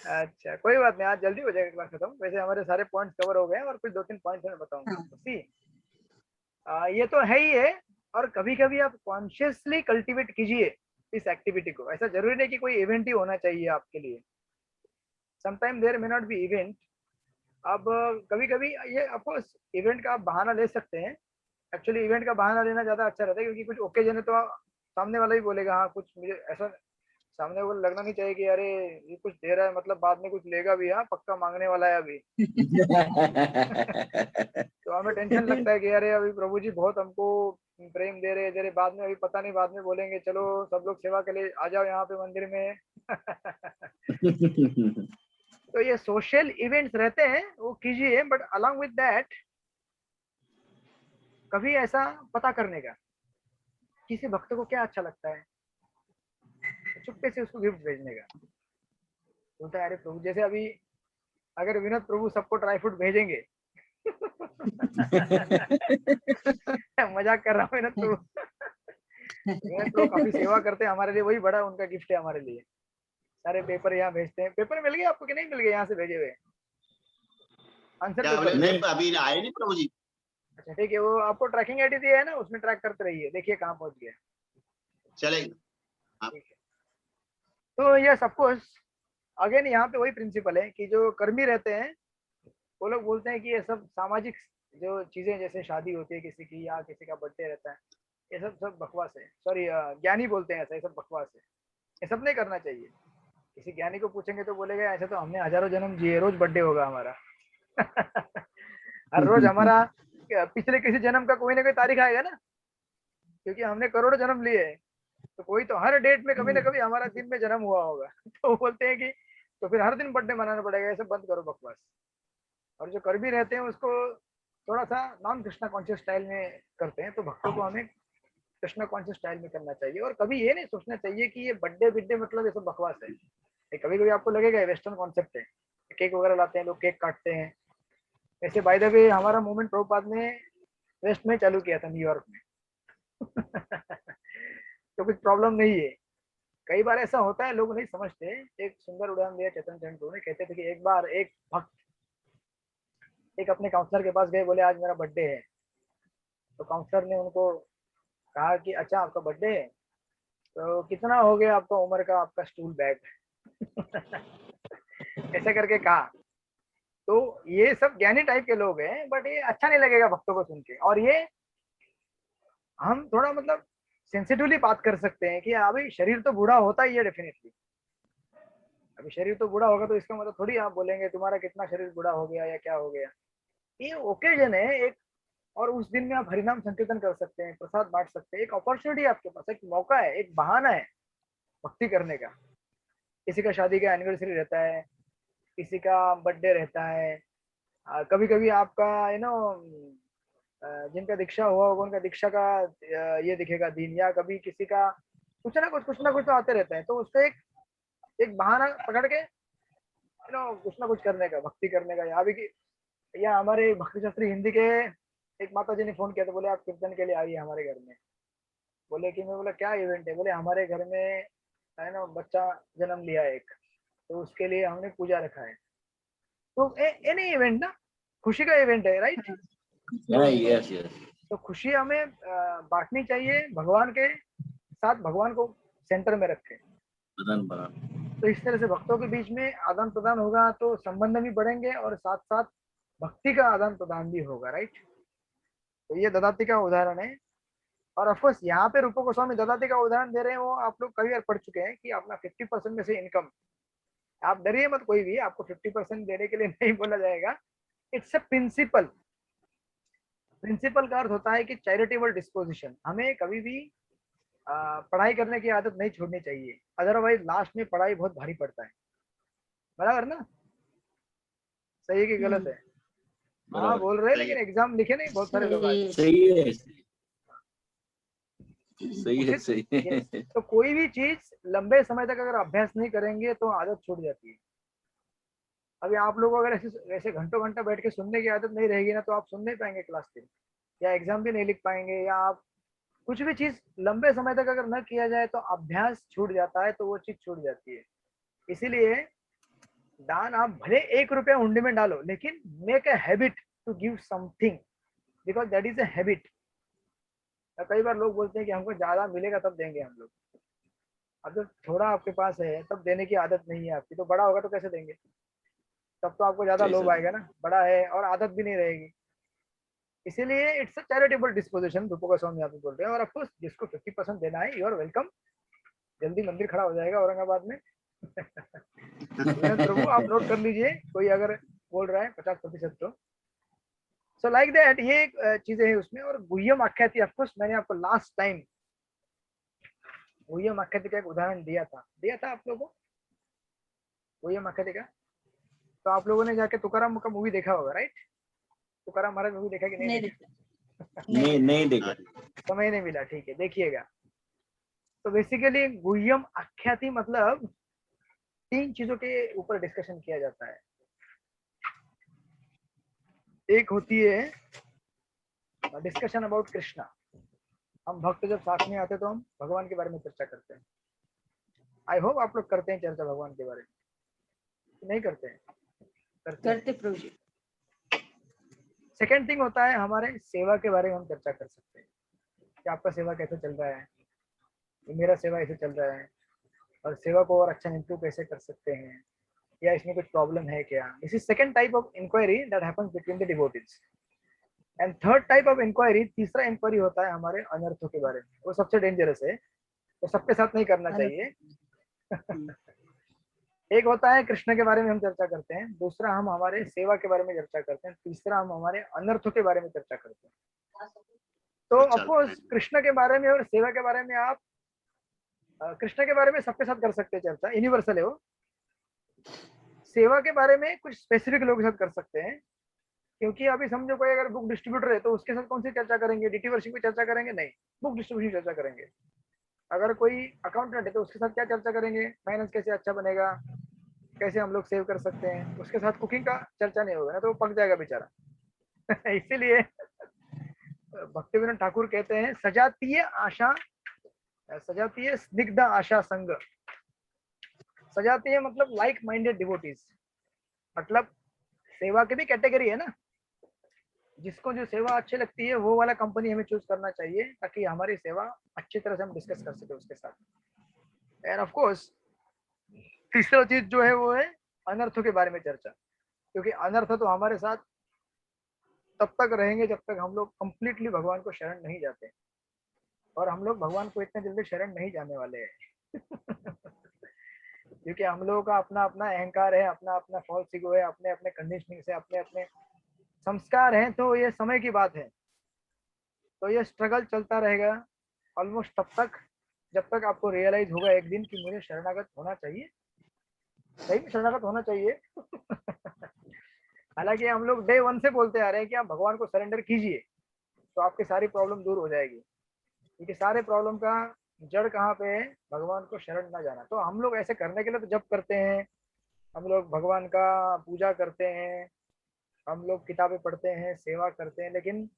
अच्छा, कोई बात नहीं, आज जल्दी हो जाएगा क्लास खत्म। वैसे हमारे सारे पॉइंट्स कवर हो गए हैं और कुछ 2-3 पॉइंट्स मैं बताऊंगा हाँ। आपको। सी, ये तो है ही है। और कभी कभी आप कॉन्शियसली कल्टीवेट कीजिए इस एक्टिविटी को। ऐसा जरूरी नहीं कि कोई इवेंट ही होना चाहिए आपके लिए। Sometime there may not be event. अब कभी कभी ये ऑफकोर्स इवेंट का आप बहाना ले सकते हैं। एक्चुअली इवेंट का बहाना लेना ज्यादा अच्छा रहता है, क्योंकि कुछ ओकेजन है तो सामने वाला ही बोलेगा हाँ कुछ, मुझे ऐसा सामने वाला लगना नहीं चाहिए कि अरे ये कुछ दे रहा है मतलब बाद में कुछ लेगा भी, हाँ पक्का मांगने वाला है अभी। तो हमें टेंशन लगता है कि अरे अभी प्रभु जी बहुत हमको प्रेम दे रहे हैं, बाद में अभी पता नहीं, बाद में बोलेंगे चलो सब लोग सेवा के लिए आ जाओ यहाँ पे मंदिर में। तो ये सोशल इवेंट्स रहते हैं वो कीजिए, बट अलॉन्ग विद दैट कभी ऐसा पता करने का किसी भक्त को क्या अच्छा लगता है, तो चुपके से उसको गिफ्ट भेजने का। बोलता है अरे प्रभु, जैसे अभी अगर विनोद प्रभु सबको ड्राई फ्रूट भेजेंगे। मजाक कर रहा हूँ विनोद प्रभु। विनोद प्रभु काफी सेवा करते हैं हमारे लिए, वही बड़ा उनका गिफ्ट है हमारे लिए। सारे पेपर यहाँ भेजते हैं। पेपर मिल गए आपको कि नहीं मिल गए यहाँ से भेजे हुए आंसर क्या पेपर? बोले? अभी आए नहीं प्रभु जी। अच्छा ठीक है, वो आपको ट्रैकिंग आईडी दिया है ना, उसमें ट्रैक करते रहिए, देखिए कहाँ पहुंच गया। चलेगा। ठीक है, तो ये सपोज अगेन यहाँ पे वही प्रिंसिपल है कि जो कर्मी रहते हैं वो लोग बोलते हैं कि ये सब सामाजिक जो चीजें जैसे शादी होती है किसी की या किसी का बर्थडे रहता है, ये सब सब बकवास है। सॉरी, ज्ञानी बोलते हैं ऐसा, ये सब बकवास है, ये सब नहीं करना चाहिए। किसी ज्ञानी को पूछेंगे तो बोलेगा ऐसे तो हमने हजारों जन्म जिए, रोज बर्थडे होगा हमारा। हर रोज हमारा पिछले किसी जन्म का कोई ना कोई तारीख आएगा ना, क्योंकि हमने करोड़ों जन्म लिए हैं। तो कोई तो हर डेट में कभी ना कभी हमारा दिन में जन्म हुआ होगा। तो वो बोलते हैं कि तो फिर हर दिन बर्थडे मनाना पड़ेगा, ये सब बंद करो बकवास। और जो कर्मी रहते हैं उसको थोड़ा सा नॉन कृष्णा कॉन्शियस स्टाइल में करते हैं, तो भक्तों को हमें कृष्णा कॉन्शियस स्टाइल में करना चाहिए। और कभी ये नहीं सोचना चाहिए कि ये बर्थडे बिड्डे मतलब ये सब बकवास है। कभी कभी आपको लगेगा वेस्टर्न कॉन्सेप्ट है, केक वगैरह लाते हैं लोग, केक काटते हैं। ऐसे बाय द वे हमारा मूवमेंट प्रभुपाद ने वेस्ट में चालू किया था, न्यूयॉर्क में। तो कुछ प्रॉब्लम नहीं है। कई बार ऐसा होता है, लोग नहीं समझते। एक सुंदर उदाहरण दिया चेतन चंद प्रभु ने, कहते थे कि एक बार एक भक्त एक अपने काउंसलर के पास गए, बोले आज मेरा बर्थडे है। तो काउंसलर ने उनको कहा कि अच्छा आपका बर्थडे है, तो कितना हो गया आपका उम्र का आपका स्टूल बैग। ऐसे करके कहा। तो ये सब ज्ञानी टाइप के लोग हैं, बट ये अच्छा नहीं लगेगा भक्तों को सुन के। और ये हम थोड़ा मतलब सेंसिटिवली बात कर सकते हैं कि अभी शरीर तो बूढ़ा होता ही है डेफिनेटली। अभी शरीर तो बूढ़ा होगा तो इसका मतलब थोड़ी आप बोलेंगे तुम्हारा कितना शरीर बूढ़ा हो गया या क्या हो गया। ये ओकेजन है एक, और उस दिन में आप हरिनाम संकीर्तन कर सकते हैं, प्रसाद बांट सकते हैं। एक अपॉर्चुनिटी आपके पास, एक मौका है, एक बहाना है भक्ति करने का। किसी का शादी का एनिवर्सरी रहता है, किसी का बर्थडे रहता है, कभी कभी आपका जिनका दीक्षा हुआ होगा उनका दीक्षा का ये दिखेगा दिन, या कभी किसी का कुछ ना कुछ तो आते रहते हैं। तो उससे एक बहाना पकड़ के कुछ ना कुछ करने का, भक्ति करने का। यहाँ भी कि या हमारे भक्ति शास्त्री हिंदी के एक माता जी ने फोन किया था, बोले आप कीर्तन के लिए आइए हमारे घर में। बोले कि मैं बोला क्या इवेंट है? बोले हमारे घर में है ना बच्चा जन्म लिया एक, तो उसके लिए हमने पूजा रखा है। तो एनी इवेंट ना, खुशी का इवेंट है, राइट? Yes yes. तो खुशी हमें बांटनी चाहिए भगवान के साथ, भगवान को सेंटर में रखें। तो इस तरह से भक्तों के बीच में आदान प्रदान होगा तो संबंध भी बढ़ेंगे और साथ साथ भक्ति का आदान प्रदान भी होगा, राइट? तो ये ददाती का उदाहरण है। और ऑफकोर्स यहाँ पे रूपा गोस्वामी ददाती का उदाहरण दे रहे हैं, वो आप लोग कई बार पढ़ चुके हैं कि अपना 50% में से इनकम, आप डरिए मत कोई भी, आपको 50% देने के लिए नहीं बोला जाएगा। It's a principal. प्रिंसिपल का अर्थ होता है कि चैरिटेबल डिस्पोजिशन। हमें कभी भी पढ़ाई करने की आदत नहीं छोड़नी चाहिए, अदरवाइज लास्ट में पढ़ाई बहुत भारी पड़ता है। बराबर ना? सही है कि गलत है? हाँ बराबर बोल रहे हैं, सही लेकिन है। एग्जाम लिखे नहीं बहुत सारे लोग आज। सही है सही है उचित। सही yes. है तो कोई भी चीज लंबे समय तक अगर अभ्यास नहीं करेंगे तो आदत छूट जाती है। अभी आप लोगों को अगर ऐसे ऐसे घंटों घंटा बैठ के सुनने की आदत नहीं रहेगी ना, तो आप सुन नहीं पाएंगे क्लास में, या एग्जाम भी नहीं लिख पाएंगे, या आप कुछ भी चीज लंबे समय तक अगर न किया जाए तो अभ्यास छूट जाता है, तो वो चीज छूट जाती है। इसीलिए दान आप भले 1 रुपया हुंडी में डालो, लेकिन make a habit to give something, because that is a habit. कई बार लोग बोलते हैं कि हमको ज्यादा मिलेगा तब देंगे हम लोग। अब जब थोड़ा आपके पास है तब देने की आदत नहीं है आपकी, तो बड़ा होगा तो कैसे देंगे? तब तो आपको ज्यादा लोभ कैसे? आएगा ना, बड़ा है और आदत भी नहीं रहेगी। इसीलिए इट्स अ चैरिटेबल डिस्पोजिशन, रूपो गोस्वामी यहाँ पे बोल रहे हैं। और ऑफकोर्स जिसको 50% देना है, यू आर वेलकम। जल्दी मंदिर खड़ा हो जाएगा औरंगाबाद में। प्रभु आप नोट कर लीजिए, कोई अगर बोल रहा है 50%, तो सो लाइक दैट ये चीजें हैं उसमें। और गुह्यम आख्याति, ऑफकोर्स मैंने आपको लास्ट टाइम गुह्यम आख्याति का एक उदाहरण दिया था आप लोगों को, गुह्यम आख्याति का। तो आप लोगों ने जाके तुकाराम का मूवी देखा होगा, राइट? तुकाराम महाराज मूवी देखा कि नहीं देखा? नहीं देखा। समय नहीं मिला, ठीक है, देखिएगा। तो बेसिकली गुह्यम आख्याति मतलब 3 चीजों के ऊपर डिस्कशन किया जाता है। एक होती है डिस्कशन अबाउट कृष्णा। हम भक्त जब साथ में आते तो हम भगवान के बारे में चर्चा करते हैं। आई होप आप लोग करते हैं चर्चा भगवान के बारे में, नहीं करते हैं? करते प्रभु जी। सेकेंड थिंग होता है हमारे सेवा के बारे में हम चर्चा कर सकते हैं कि आपका सेवा कैसे चल रहा है, मेरा सेवा ऐसे चल रहा है, और सेवा को और अच्छा इम्प्रूव कैसे कर सकते हैं, या इसमें कुछ प्रॉब्लम है क्या। This is second type of inquiry that happens between the devotees. And third type of inquiry, तीसरा इंक्वायरी होता है हमारे अनर्थों के बारे में। वो सबसे डेंजरस है, तो सबके साथ नहीं करना चाहिए। एक होता है कृष्ण के बारे में हम चर्चा करते हैं, दूसरा हम हमारे सेवा के बारे में चर्चा करते हैं, तीसरा हम हमारे अनर्थों के बारे में चर्चा करते हैं। तो अच्छा, ऑफकोर्स कृष्ण के बारे में और सेवा के बारे में आप कृष्ण के बारे में सबके साथ कर सकते हैं चर्चा, यूनिवर्सल है वो। सेवा के बारे में कुछ स्पेसिफिक लोगों के साथ कर सकते हैं, क्योंकि अभी समझो कोई अगर बुक डिस्ट्रीब्यूटर है तो उसके साथ कौन सी चर्चा करेंगे? डीटी वर्शिंग पे चर्चा करेंगे? नहीं, बुक डिस्ट्रीब्यूशन चर्चा करेंगे। अगर कोई अकाउंटेंट है तो उसके साथ क्या चर्चा करेंगे? फाइनेंस कैसे अच्छा बनेगा, कैसे हम लोग सेव कर सकते हैं। उसके साथ कुकिंग का चर्चा नहीं होगा ना, तो वो पक जाएगा बेचारा। इसीलिए भक्तिविनोद ठाकुर कहते हैं सजातीय स्निग्ध आशा संग। सजातीय मतलब लाइक माइंडेड डिवोटीज, मतलब सेवा की भी कैटेगरी है ना। जिसको जो सेवा अच्छी लगती है वो वाला कंपनी हमें चूज करना चाहिए, ताकि हमारी सेवा अच्छी तरह से हम डिस्कस कर सके उसके साथ। एंड ऑफ कोर्स तीसरा चीज जो है वो है अनर्थों के बारे में चर्चा, क्योंकि अनर्थ तो हमारे साथ तब तक रहेंगे जब तक हम लोग कंप्लीटली भगवान को शरण नहीं जाते, और हम लोग भगवान को इतने जल्दी शरण नहीं जाने वाले हैं। क्योंकि हम लोगों का अपना अपना अहंकार है, अपना अपना फॉल्स ईगो है, अपने अपने कंडीशनिंग से अपने अपने संस्कार हैं। तो ये समय की बात है, तो ये स्ट्रगल चलता रहेगा ऑलमोस्ट तब तक जब तक आपको रियलाइज होगा एक दिन कि मुझे शरणागत होना चाहिए, सही में शरणागत होना चाहिए। हालांकि हम लोग डे 1 से बोलते आ रहे हैं कि आप भगवान को सरेंडर कीजिए, तो आपकी सारी प्रॉब्लम दूर हो जाएगी। क्योंकि सारे प्रॉब्लम का जड़ कहाँ पे है? भगवान को शरण ना जाना। तो हम लोग ऐसे करने के लिए तो जप करते हैं, हम लोग भगवान का पूजा करते हैं, हम लोग किताबें पढ़ते हैं, सेवा करते हैं, लेकिन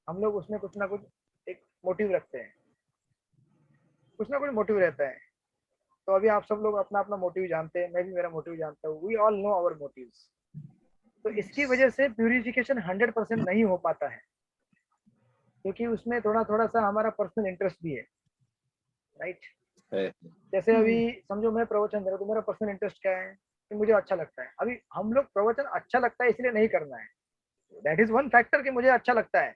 हम लोग उसमें कुछ ना कुछ एक मोटिव रखते हैं, कुछ ना कुछ मोटिव रहता है। तो अभी आप सब लोग अपना अपना मोटिव जानते हैं, मैं भी मेरा मोटिव जानता हूँ। We all know our motives. तो इसकी वजह से प्यूरिफिकेशन 100% नहीं हो पाता है, क्योंकि उसमें थोड़ा थोड़ा सा हमारा पर्सनल इंटरेस्ट भी है, राइट? जैसे अभी समझो मैं प्रवचन दे रहा हूँ, तो मेरा पर्सनल इंटरेस्ट क्या है कि मुझे अच्छा लगता है। अभी हम लोग प्रवचन अच्छा लगता है इसलिए नहीं करना है, दैट इज वन फैक्टर कि मुझे अच्छा लगता है,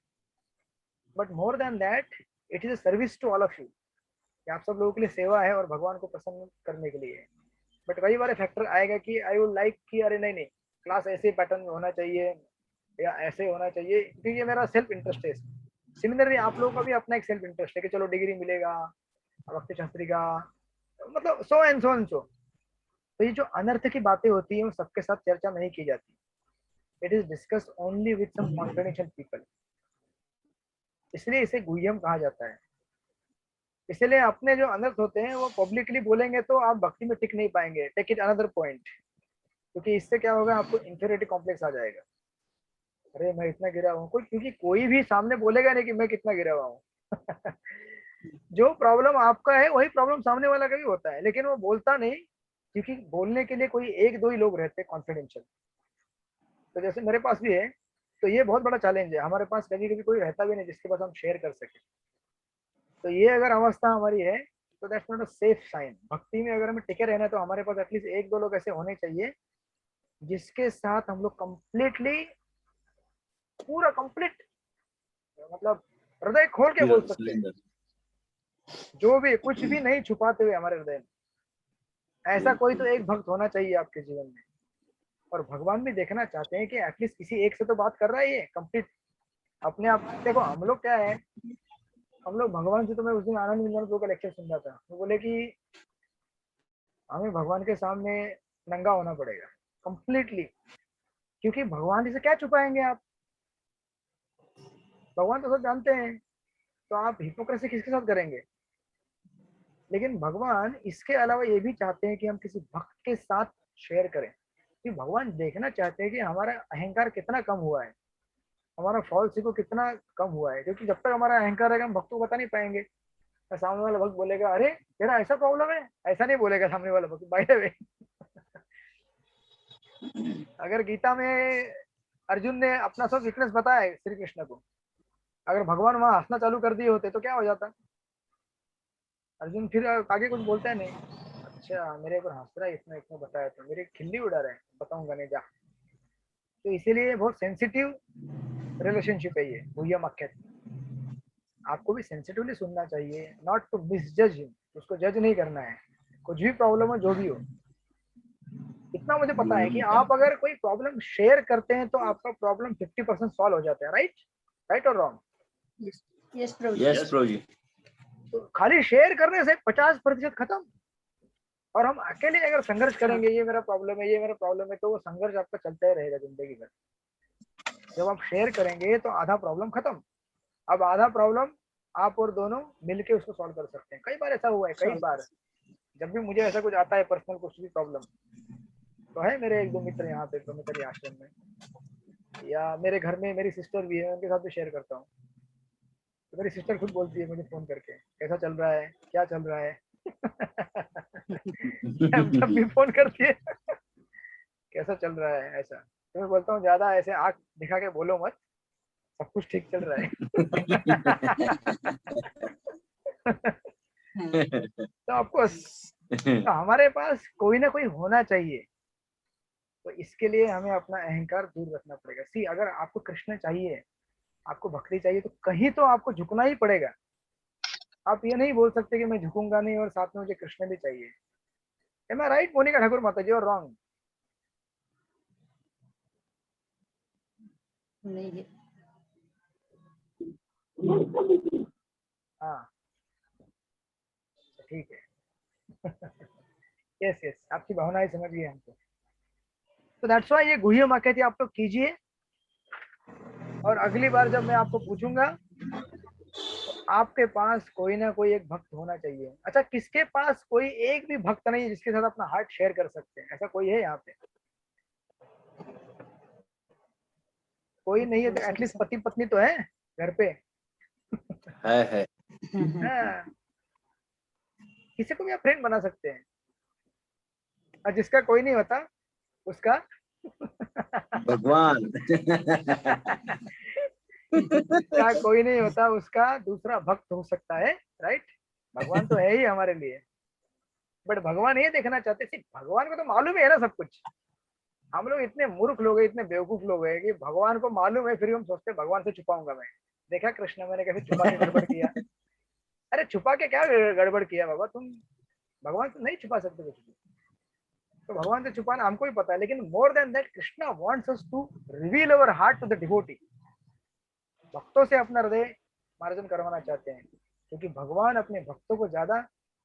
but more than that it is a service to all of you, कि आप सब लोगों के लिए सेवा है और भगवान को प्रसन्न करने के लिए है। बट कई बार फैक्टर आएगा कि आई वुड लाइक कि अरे नहीं नहीं, क्लास ऐसे पैटर्न में होना चाहिए, या ऐसे होना चाहिए, क्योंकि ये मेरा सेल्फ इंटरेस्ट है। सिमिलरली आप लोगों का भी अपना एक सेल्फ इंटरेस्ट है कि चलो डिग्री मिलेगा भक्ति शास्त्री का, मतलब so and so and so. तो ये जो अनर्थ की बातें होती है वो सबके साथ चर्चा नहीं की जाती। It is discuss only with some confidential people, इसलिए इसे गुह्यम कहा जाता है। इसलिए अपने जो अनर्थ होते हैं वो पब्लिकली बोलेंगे तो आप भक्ति में टिक नहीं पाएंगे। टेक इट अनदर पॉइंट, क्योंकि इससे क्या होगा, आपको इंफीरियरिटी कॉम्प्लेक्स आ जाएगा। अरे मैं इतना गिरा हुआ हूँ, क्योंकि कोई भी सामने बोलेगा नहीं कि मैं कितना गिरा हुआ हूँ। जो प्रॉब्लम आपका है वही प्रॉब्लम सामने वाला का भी होता है, लेकिन वो बोलता नहीं, क्योंकि बोलने के लिए कोई एक दो ही लोग रहते हैं कॉन्फिडेंशियल। तो जैसे मेरे पास भी है, तो ये बहुत बड़ा चैलेंज है, हमारे पास कभी कभी कोई रहता भी नहीं जिसके पास हम शेयर कर सके। तो ये अगर अवस्था हमारी है तो that's not a safe sign. भक्ति में अगर हमें टिके रहना है तो हमारे पास एटलीस्ट एक दो लोग ऐसे होने चाहिए जिसके साथ हम लोग कंप्लीटली, पूरा कंप्लीट, मतलब हृदय खोल के बोल सकते हैं, जो भी कुछ भी नहीं छुपाते हुए हमारे हृदय में। ऐसा कोई तो एक भक्त होना चाहिए आपके जीवन में। और भगवान भी देखना चाहते हैं कि एटलीस्ट किसी एक से तो बात कर रहा है ये कंप्लीट अपने आप। देखो हम लोग क्या है, हम लोग भगवान से, तो मैं उस दिन आनंद विंदन का लेक्चर सुन रहा था, वो बोले कि हमें भगवान के सामने नंगा होना पड़ेगा कंप्लीटली, क्योंकि भगवान जी से क्या छुपाएंगे आप, भगवान तो सब जानते हैं, तो आप हिपोक्रेसी किसके साथ करेंगे। लेकिन भगवान इसके अलावा ये भी चाहते हैं कि हम किसी भक्त के साथ शेयर करें, कि भगवान देखना चाहते हैं कि हमारा अहंकार कितना कम हुआ है, हमारा फॉल्स ईगो कितना कम हुआ है। क्योंकि जब तक हमारा अहंकार रहेगा हम भक्त को बता नहीं पाएंगे। तो सामने वाला भक्त बोलेगा अरे तेरा ऐसा प्रॉब्लम है, ऐसा नहीं बोलेगा सामने वाला भक्त, बाय द वे। अगर गीता में अर्जुन ने अपना सब वीकनेस बताया है श्री कृष्ण को, अगर भगवान वहां हंसना चालू कर दिए होते तो क्या हो जाता। अर्जुन फिर आगे कुछ बोलता है नहीं, अच्छा मेरे ऊपर हंस रहा है, इतना इतना बताया तो मेरी खिल्ली उड़ा रहा है, बताऊंगा नहीं जा। तो इसीलिए बहुत सेंसिटिव रिलेशनशिप है ये गुह्यम आख्यान। आपको भी सेंसिटिवली सुनना चाहिए, नॉट टू मिसजज हिम, उसको जज नहीं करना है, कुछ भी प्रॉब्लम हो जो भी हो। इतना मुझे पता है कि आप अगर कोई प्रॉब्लम शेयर करते हैं तो आपका प्रॉब्लम 50% सॉल्व हो जाता है। राइट, राइट और रॉन्ग? यस प्रभु जी। यस प्रभु जी। तो खाली शेयर करने से 50% खत्म। और हम अकेले अगर संघर्ष करेंगे, ये मेरा प्रॉब्लम है, ये मेरा प्रॉब्लम है, तो वो संघर्ष आपका चलता ही रहेगा जिंदगी भर। जब आप शेयर करेंगे तो आधा प्रॉब्लम खत्म। अब आधा प्रॉब्लम आप और दोनों मिलके उसको सॉल्व कर सकते हैं। कई बार ऐसा हुआ है, कई बार जब भी मुझे ऐसा कुछ आता है पर्सनल कुछ भी प्रॉब्लम, तो है मेरे एक दो मित्र यहाँ पे ब्रह्मचर्य आश्रम में, या मेरे घर में मेरी सिस्टर भी है, उनके साथ भी शेयर करता हूँ। तो मेरी सिस्टर खुद बोलती है मुझे फोन करके, कैसा चल रहा है, क्या चल रहा है। जब भी फोन करती है कैसा चल रहा है ऐसा, तो मैं बोलता हूँ ज्यादा ऐसे आँख दिखा के बोलो मत, सब कुछ ठीक चल रहा है। तो आपको तो हमारे पास कोई ना कोई होना चाहिए। तो इसके लिए हमें अपना अहंकार दूर रखना पड़ेगा। सी, अगर आपको कृष्ण चाहिए, आपको भक्ति चाहिए, तो कहीं तो आपको झुकना ही पड़ेगा। आप ये नहीं बोल सकते कि मैं झुकूंगा नहीं और साथ में मुझे कृष्ण भी चाहिए। एम आई राइट मोनिका ठाकुर माता जी, और रॉन्ग? नहीं है। हाँ ठीक है। यस यस, आपकी भावनाएं समझ गए हमको। तो दैट्स व्हाई ये गुह्यम आख्याति आप लोग कीजिए, और अगली बार जब मैं आपको पूछूंगा तो आपके पास कोई ना कोई एक भक्त होना चाहिए। अच्छा, किसके पास कोई एक भी भक्त नहीं है जिसके साथ अपना हार्ट शेयर कर सकते हैं? ऐसा कोई है यहाँ पे? कोई नहीं है तो एटलीस्ट पति पत्नी तो है घर पे। है। हाँ, किसी को भी आप फ्रेंड बना सकते हैं। और जिसका कोई नहीं होता उसका भगवान। जिसका कोई नहीं होता उसका दूसरा भक्त हो सकता है। राइट, भगवान तो है ही हमारे लिए, बट भगवान ये देखना चाहते, सिर्फ भगवान को तो मालूम है ना सब कुछ। हम लोग इतने मूर्ख लोग हैं, इतने बेवकूफ लोग हैं कि भगवान को मालूम है, फिर हम सोचते भगवान से छुपाऊंगा मैं। देखा कृष्ण मैंने कैसे छुपा के गड़बड़ किया। अरे छुपा के क्या गड़बड़ किया बाबा, तुम भगवान से नहीं छुपा सकते कुछ भी। तो भगवान से छुपाना हमको भी पता है, लेकिन more than that Krishna wants us to reveal our heart to the devotee. भक्तों से अपना हृदय मार्जन करवाना चाहते हैं, क्योंकि भगवान अपने भक्तों को ज्यादा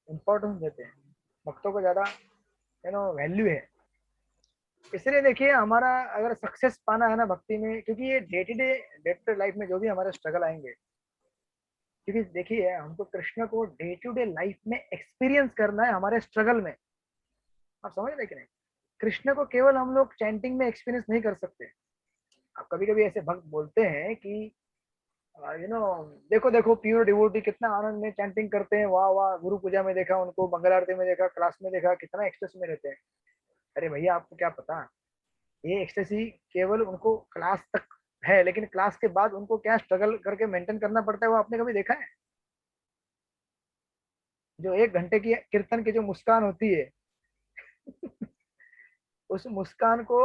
इंपॉर्टेंस देते हैं, भक्तों को ज्यादा वैल्यू है। इसलिए देखिए हमारा अगर सक्सेस पाना है ना भक्ति में, क्योंकि ये डे टू डे लाइफ में जो भी हमारे स्ट्रगल आएंगे, क्योंकि देखिए हमको कृष्ण को डे टू डे लाइफ में एक्सपीरियंस करना है हमारे स्ट्रगल में। आप समझ रहे कि नहीं? कृष्ण को केवल हम लोग चैंटिंग में एक्सपीरियंस नहीं कर सकते। आप कभी कभी ऐसे भक्त बोलते हैं कि देखो देखो प्योर डिवोटी कितना आनंद में चैंटिंग करते हैं, वाह वाह, गुरु पूजा में देखा उनको, मंगल आरती में देखा, क्लास में देखा, कितना एक्सटेस में रहते हैं। अरे भैया आपको क्या पता, ये एक्सटेसी केवल उनको क्लास तक है, लेकिन क्लास के बाद उनको क्या स्ट्रगल करके मेंटेन करना पड़ता है, वो आपने कभी देखा है? जो 1 घंटे की कीर्तन की जो मुस्कान होती है उस मुस्कान को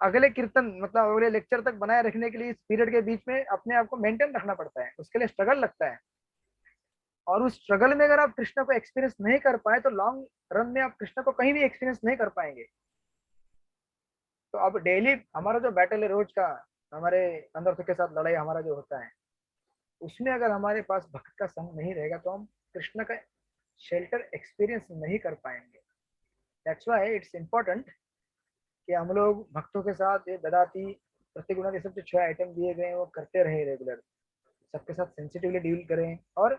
अगले कीर्तन मतलब अगले लेक्चर तक बनाए रखने के लिए इस पीरियड के बीच में अपने आप को मेंटेन रखना पड़ता है, उसके लिए स्ट्रगल लगता है। और उस स्ट्रगल में अगर आप कृष्ण को एक्सपीरियंस नहीं कर पाए तो लॉन्ग रन में आप कृष्ण को कहीं भी एक्सपीरियंस नहीं कर पाएंगे। तो अब डेली हमारा जो बैटल है रोज का, हमारे अंदर के साथ लड़ाई हमारा जो होता है, उसमें अगर हमारे पास भक्त का संग नहीं रहेगा तो हम कृष्ण का शेल्टर एक्सपीरियंस नहीं कर पाएंगे। दैट्स व्हाई इट्स इम्पोर्टेंट कि हम लोग भक्तों के साथ ये ददाती प्रतिगुणा ये सब जो 6 आइटम दिए गए हैं वो करते रहे रेगुलर, सबके साथ सेंसिटिवली डील करें। और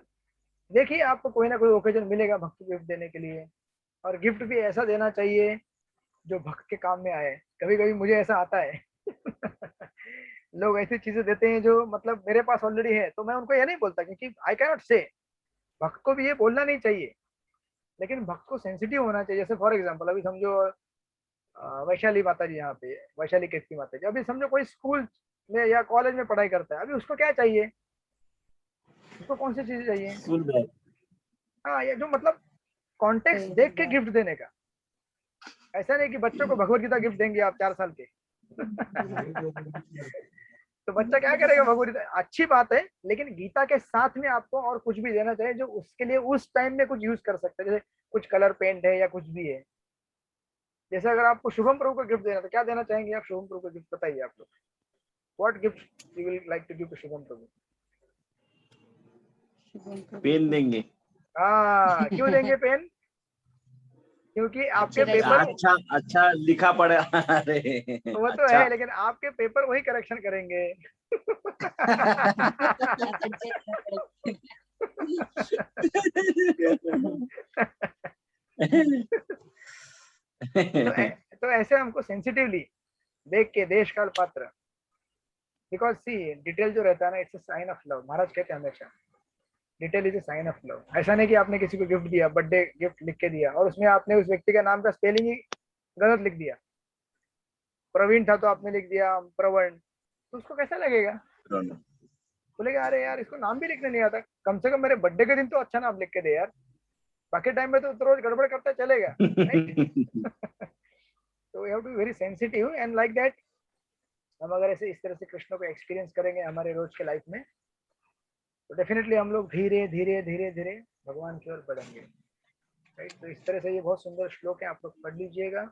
देखिए आपको कोई ना कोई ओकेजन मिलेगा भक्त गिफ्ट देने के लिए, और गिफ्ट भी ऐसा देना चाहिए जो भक्त के काम में आए। कभी कभी मुझे ऐसा आता है लोग ऐसी चीजें देते हैं जो मतलब मेरे पास ऑलरेडी है, तो मैं उनको ये नहीं बोलता, क्योंकि आई कैन नॉट से, भक्त को भी ये बोलना नहीं चाहिए, लेकिन भक्त को सेंसिटिव होना चाहिए। जैसे फॉर एग्जाम्पल अभी समझो वैशाली माता जी, यहाँ पे वैशाली केसरी माता जी, अभी समझो कोई स्कूल में या कॉलेज में पढ़ाई करता है, अभी उसको क्या चाहिए, उसको कौन सी चीज चाहिए? School bag. हाँ, ये जो मतलब कॉन्टेक्स्ट देख के गिफ्ट देने का। ऐसा नहीं कि बच्चों को भगवत गीता गिफ्ट देंगे आप 4 साल के तो बच्चा क्या करेगा? भगवत गीता अच्छी बात है, लेकिन गीता के साथ में आपको और कुछ भी देना चाहिए जो उसके लिए उस टाइम में कुछ यूज कर सकते हैं, जैसे कुछ कलर पेंट है या कुछ भी है। जैसे अगर आपको शुभम प्रभु को गिफ्ट देना तो क्या देना चाहेंगे आप शुभम प्रभु को गिफ्ट? बताइए आप लोग, what gift you will like to give to Shubham Prabhu? Pen देंगे। हाँ, क्यों देंगे पेन? क्योंकि आपके अच्छे पेपर अच्छा अच्छा लिखा पड़े। अरे वो तो अच्छा है, लेकिन आपके पेपर वही करेक्शन करेंगे तो ऐसे हमको सेंसिटिवली देख के देश काल पात्र, बिकॉज सी डिटेल जो रहता है ना, it's a sign of love. महाराज कहते हैं हमेशा detail is a sign of love. ऐसा नहीं कि आपने किसी को गिफ्ट दिया, बर्थडे गिफ्ट लिख के दिया, और उसमें आपने उस व्यक्ति का नाम का स्पेलिंग ही गलत लिख दिया। प्रवीण था तो आपने लिख दिया प्रवण, तो उसको कैसा लगेगा? बोलेगा अरे यार इसको नाम भी लिखने नहीं आता, कम से कम मेरे बर्थडे के दिन तो अच्छा नाम लिख के दे यार, बाकी टाइम में तो रोज गड़बड़ करता चलेगा, राइट? तो we have to be very sensitive and like that. हम अगर ऐसे इस तरह से कृष्ण को एक्सपीरियंस करेंगे हमारे रोज के लाइफ में, तो डेफिनेटली हम लोग धीरे धीरे धीरे धीरे भगवान की ओर बढ़ेंगे, राइट? तो इस तरह से ये बहुत सुंदर श्लोक है, आप लोग पढ़ लीजिएगा।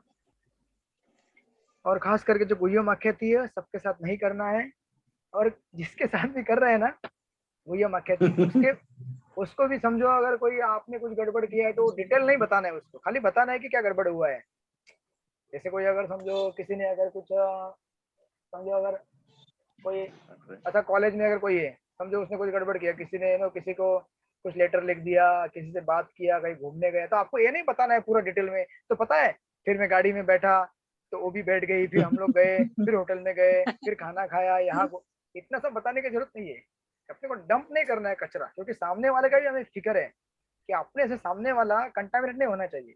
और खास करके जो गुह्यम आख्याति है सबके साथ नहीं करना है, और जिसके साथ भी कर रहे हैं ना गुह्यम आख्याति, उसको भी समझो अगर कोई आपने कुछ गड़बड़ किया है तो डिटेल नहीं बताना है उसको, खाली बताना है कि क्या गड़बड़ हुआ है। जैसे कोई अगर समझो किसी ने अगर कुछ समझो अगर कोई अच्छा कॉलेज में अगर कोई है, समझो उसने कुछ गड़बड़ किया, किसी ने किसी को कुछ लेटर लिख दिया, किसी से बात किया, कहीं घूमने गया, तो आपको ये नहीं बताना है पूरा डिटेल में। तो पता है फिर मैं गाड़ी में बैठा तो वो भी बैठ गई, फिर हम लोग गए, फिर होटल में गए, फिर खाना खाया, यहाँ को इतना सब बताने की जरूरत नहीं है। अपने को डंप नहीं करना है कचरा, क्योंकि सामने वाले का भी हमें फिक्र है कि अपने से सामने वाला कंटामिनेट नहीं होना चाहिए,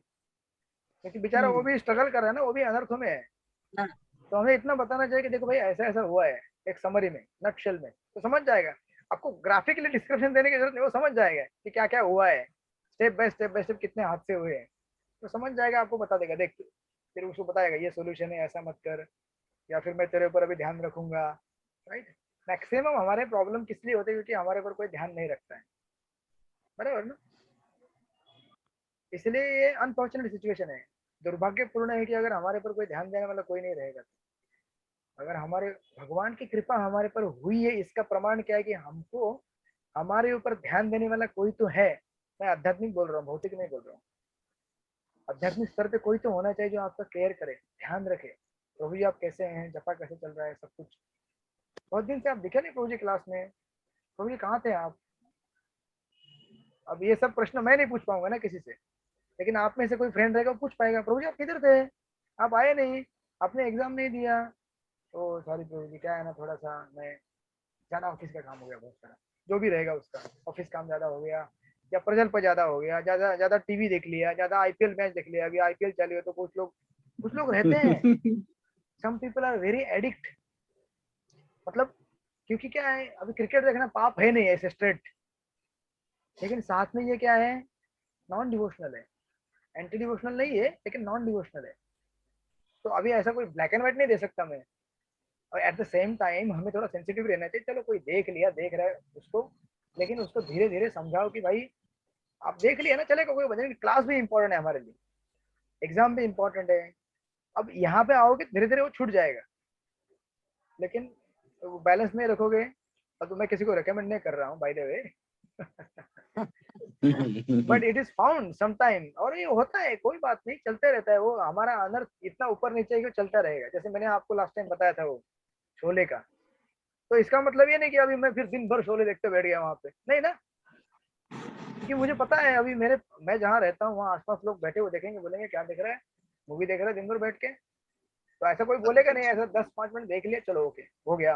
क्योंकि बेचारा वो भी स्ट्रगल कर रहा है ना, वो भी अनर्थों में है। तो हमें इतना बताना चाहिए कि देखो भाई ऐसा ऐसा हुआ है, एक समरी में, नटशेल में, तो समझ जाएगा। आपको ग्राफिकली डिस्क्रिप्शन देने की जरूरत नहीं, वो समझ जाएगा कि क्या क्या हुआ है, स्टेप बाय स्टेप कितने हादसे हुए हैं, तो समझ जाएगा, आपको बता देगा। देख फिर उसको बताएगा ये सोल्यूशन है, ऐसा मत कर, या फिर मैं तेरे ऊपर अभी ध्यान रखूंगा, राइट? मैक्सिमम हमारे प्रॉब्लम किस लिए होते हैं? क्योंकि हमारे ऊपर कोई ध्यान नहीं रखता है, बराबर ना? इसलिए ये अनफॉर्चुनेट सिचुएशन है। दुर्भाग्यपूर्ण है कि अगर हमारे पर कोई ध्यान देने वाला कोई नहीं रहेगा, अगर हमारे भगवान की कृपा हमारे पर हुई है, इसका प्रमाण क्या है कि हमको हमारे ऊपर ध्यान देने वाला कोई तो है। मैं आध्यात्मिक बोल रहा हूँ, भौतिक नहीं बोल रहा हूँ। आध्यात्मिक स्तर पे कोई तो होना चाहिए जो आपका केयर करे, ध्यान रखे। प्रभु जी आप कैसे हैं, जपा कैसे चल रहा है, सब कुछ। बहुत दिन से आप दिखे नहीं प्रभु जी क्लास में, प्रभु जी कहाँ थे आप? अब ये सब प्रश्न मैं नहीं पूछ पाऊंगा ना किसी से, लेकिन आप में से कोई फ्रेंड रहेगा वो पूछ पाएगा, प्रभु जी आप किधर थे, आप आए नहीं, आपने एग्जाम नहीं दिया। तो सॉरी प्रभु जी, क्या है ना, थोड़ा सा मैं ज्यादा ऑफिस का काम हो गया, बहुत सारा जो भी रहेगा उसका, ऑफिस काम ज्यादा हो गया या प्रजल पर ज्यादा हो गया, ज्यादा ज्यादा टीवी देख लिया, ज्यादा आईपीएल मैच देख लिया। अभी आईपीएल चालू है तो कुछ लोग रहते हैं, some people are very addict. मतलब क्योंकि क्या है, अभी क्रिकेट देखना पाप है नहीं ऐसे स्ट्रेट, लेकिन साथ में ये क्या है, नॉन डिवोशनल है, एंटी डिवोशनल नहीं है लेकिन नॉन डिवोशनल है। तो अभी ऐसा कोई ब्लैक एंड व्हाइट नहीं दे सकता मैं, और एट द सेम टाइम हमें थोड़ा सेंसिटिव रहना चाहिए। चलो कोई देख लिया, देख रहा है उसको, लेकिन उसको धीरे धीरे समझाओ कि भाई आप देख लिया ना, चलेगा, कोई वजह नहीं, क्लास भी इंपॉर्टेंट है हमारे लिए, एग्जाम भी इंपॉर्टेंट है। अब यहाँ पे आओगे धीरे धीरे वो छूट जाएगा, लेकिन वो बैलेंस में रखोगे। और तो मैं किसी को रिकमेंड नहीं कर रहा हूँ by the way, but it is found sometime, और ये होता है, कोई बात नहीं, चलते रहता है। वो हमारा अंदर इतना ऊपर नीचे है कि चलता रहेगा। जैसे मैंने आपको लास्ट टाइम बताया था वो शोले का, तो इसका मतलब ये नहीं कि अभी मैं फिर दिन भर शोले देखते बैठ गया वहां पे, नहीं ना, क्योंकि मुझे पता है अभी मैं जहाँ रहता हूँ वहाँ आसपास लोग बैठे हुए देखेंगे, बोलेंगे क्या देख रहा है, मूवी देख रहा है दिन भर बैठ के। तो ऐसा कोई बोलेगा नहीं, ऐसा 10-5 मिनट देख लिया, चलो ओके हो गया,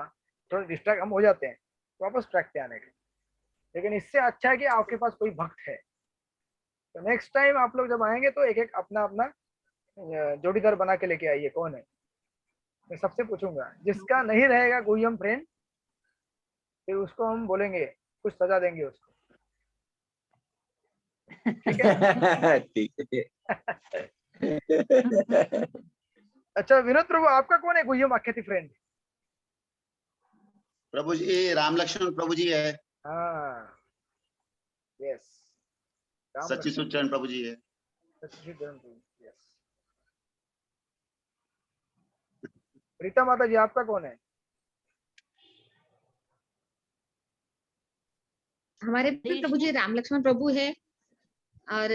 थोड़ा डिस्ट्रैक्ट हम हो जाते हैं, वापस ट्रैक पे आने के। लेकिन इससे अच्छा है कि आपके पास कोई भक्त है। तो नेक्स्ट टाइम आप लोग जब आएंगे तो एक एक अपना अपना जोड़ीदार बना के लेके आइए। कौन है, मैं सबसे पूछूंगा, जिसका नहीं रहेगा गुहियम फ्रेंड, फिर उसको हम बोलेंगे, कुछ सजा देंगे उसको, ठीक है? ठीक है। अच्छा विनोद प्रभु, आपका कौन है गुहियम आख्याति फ्रेंड? प्रभु जी राम लक्ष्मण प्रभु जी है, हाँ यस, सच्ची सुचरण प्रभु जी है। यस। प्रीता माता जी आपका कौन है? हमारे प्रभु जी राम लक्ष्मण प्रभु है, और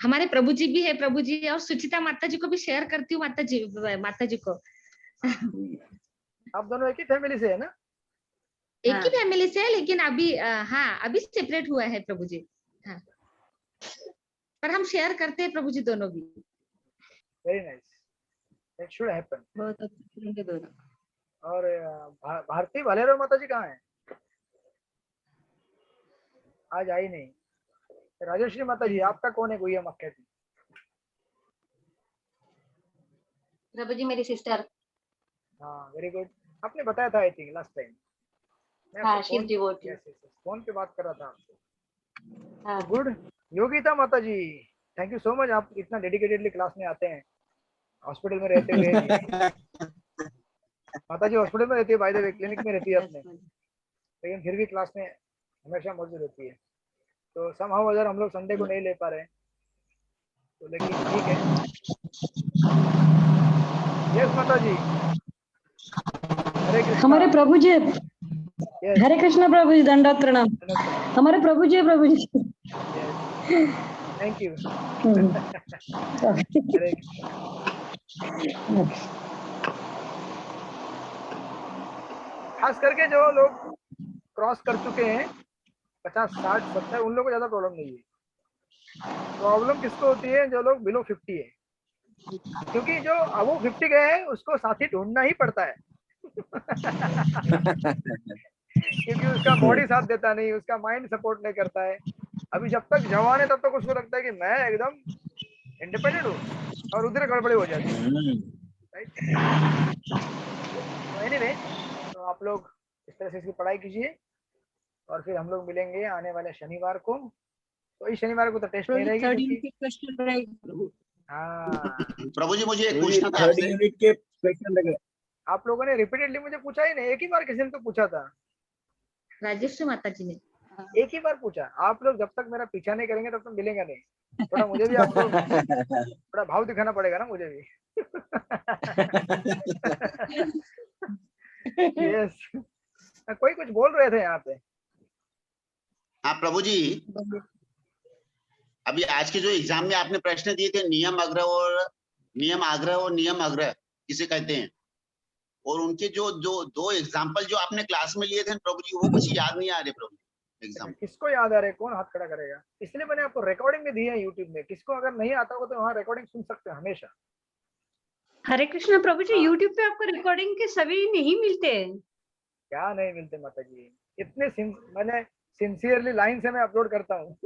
हमारे प्रभु जी भी है, प्रभु जी, और सुचिता माता जी को भी शेयर करती हूँ, माता जी को। आप दोनों एक ही फैमिली से है ना? एक ही फैमिली से है, लेकिन अभी हाँ अभी सेपरेट हुआ है प्रभु जी। हाँ, पर हम शेयर करते हैं प्रभु जी दोनों भी। Very nice, it should happen. बहुत अच्छे दोनों। और भारती भालेराव माता जी कहाँ है? आज आई नहीं। राजश्री माता जी आपका कौन है गुहियम आख्याति? प्रभु जी मेरी सिस्टर। हाँ वेरी गुड, आपने बताया था आई थिंक लास्ट टाइम। हाँ शिव जी वो फोन पे बात कर रहा था आपसे। हाँ गुड। योगिता माता जी थैंक यू सो मच, आप इतना डेडिकेटेडली क्लास में आते हैं हॉस्पिटल में रहते हुए भी। माता जी हॉस्पिटल में रहती है, बाय द वे क्लिनिक में रहती है अपने, लेकिन फिर भी क्लास में हमेशा मौजूद रहती है। तो समहाउ अगर हम लोग संडे को नहीं ले पा रहे तो, लेकिन ठीक है। यस माता जी, हरे कृष्णा। हमारे प्रभु जी, यस हरे कृष्णा प्रभु जी, दंडवत प्रणाम। हमारे प्रभु जी, प्रभु जी। Thank you. हरे कृष्णा। खास करके जो लोग क्रॉस कर चुके हैं 50, 60, 70, उन लोगों को ज्यादा प्रॉब्लम नहीं है। प्रॉब्लम किसको होती है? जो लोग बिलो 50 है, क्योंकि जो अब वो 50 गए हैं उसको साथी ढूंढना ही पड़ता है। क्योंकि उसका बॉडी साथ देता नहीं, उसका माइंड सपोर्ट नहीं करता है। अभी जब तक जवान है तब तक उसको लगता है कि मैं एकदम इंडिपेंडेंट हूँ, और उधर गड़बड़ी हो जाती है, राइट? तो एनीवे, तो आप लोग इस तरह से इसकी पढ़ाई कीजिए, और फिर हम लोग मिलेंगे आने वाले शनिवार को। तो इस शनिवार को तो टेस्ट नहीं रहेगी क्योंकि हाँ प्रभु जी मुझे एक पूछना था थर्ड आपसे। यूनिट के क्वेश्चन लगे। आप लोगों ने रिपीटेडली मुझे पूछा ही नहीं, एक ही बार किसी ने तो पूछा था, राजेश्वरी माता जी ने। एक ही बार पूछा। आप लोग जब तक मेरा पीछा नहीं करेंगे तब तक मिलेगा नहीं। थोड़ा मुझे भी आपको थोड़ा भाव दिखाना पड़ेगा ना मुझे भी। यस, कोई कुछ बोल रहे थे यहाँ पे। हाँ प्रभु जी, अभी आज के जो एग्जाम में आपने प्रश्न दिए थे, नियम आग्रह और नियम आग्रह किसे कहते हैं, और उनके जो दो एग्जाम्पल जो आपने क्लास में लिए थे प्रभु जी, वो कुछ याद नहीं आ रहे प्रभु जी एग्जाम। किसको याद आ रहा है, कौन हाथ खड़ा करेगा? इसलिए मैंने आपको रिकॉर्डिंग में दी है यूट्यूब में, किसको अगर नहीं आता होगा तो वहाँ रिकॉर्डिंग सुन सकते हैं हमेशा। हरे कृष्ण प्रभु जी, हाँ। यूट्यूब पे आपको रिकॉर्डिंग के सभी नहीं मिलते हैं। क्या नहीं मिलते माता जी, इतने मैंने सिंसियरली लाइन से मैं अपलोड करता हूँ।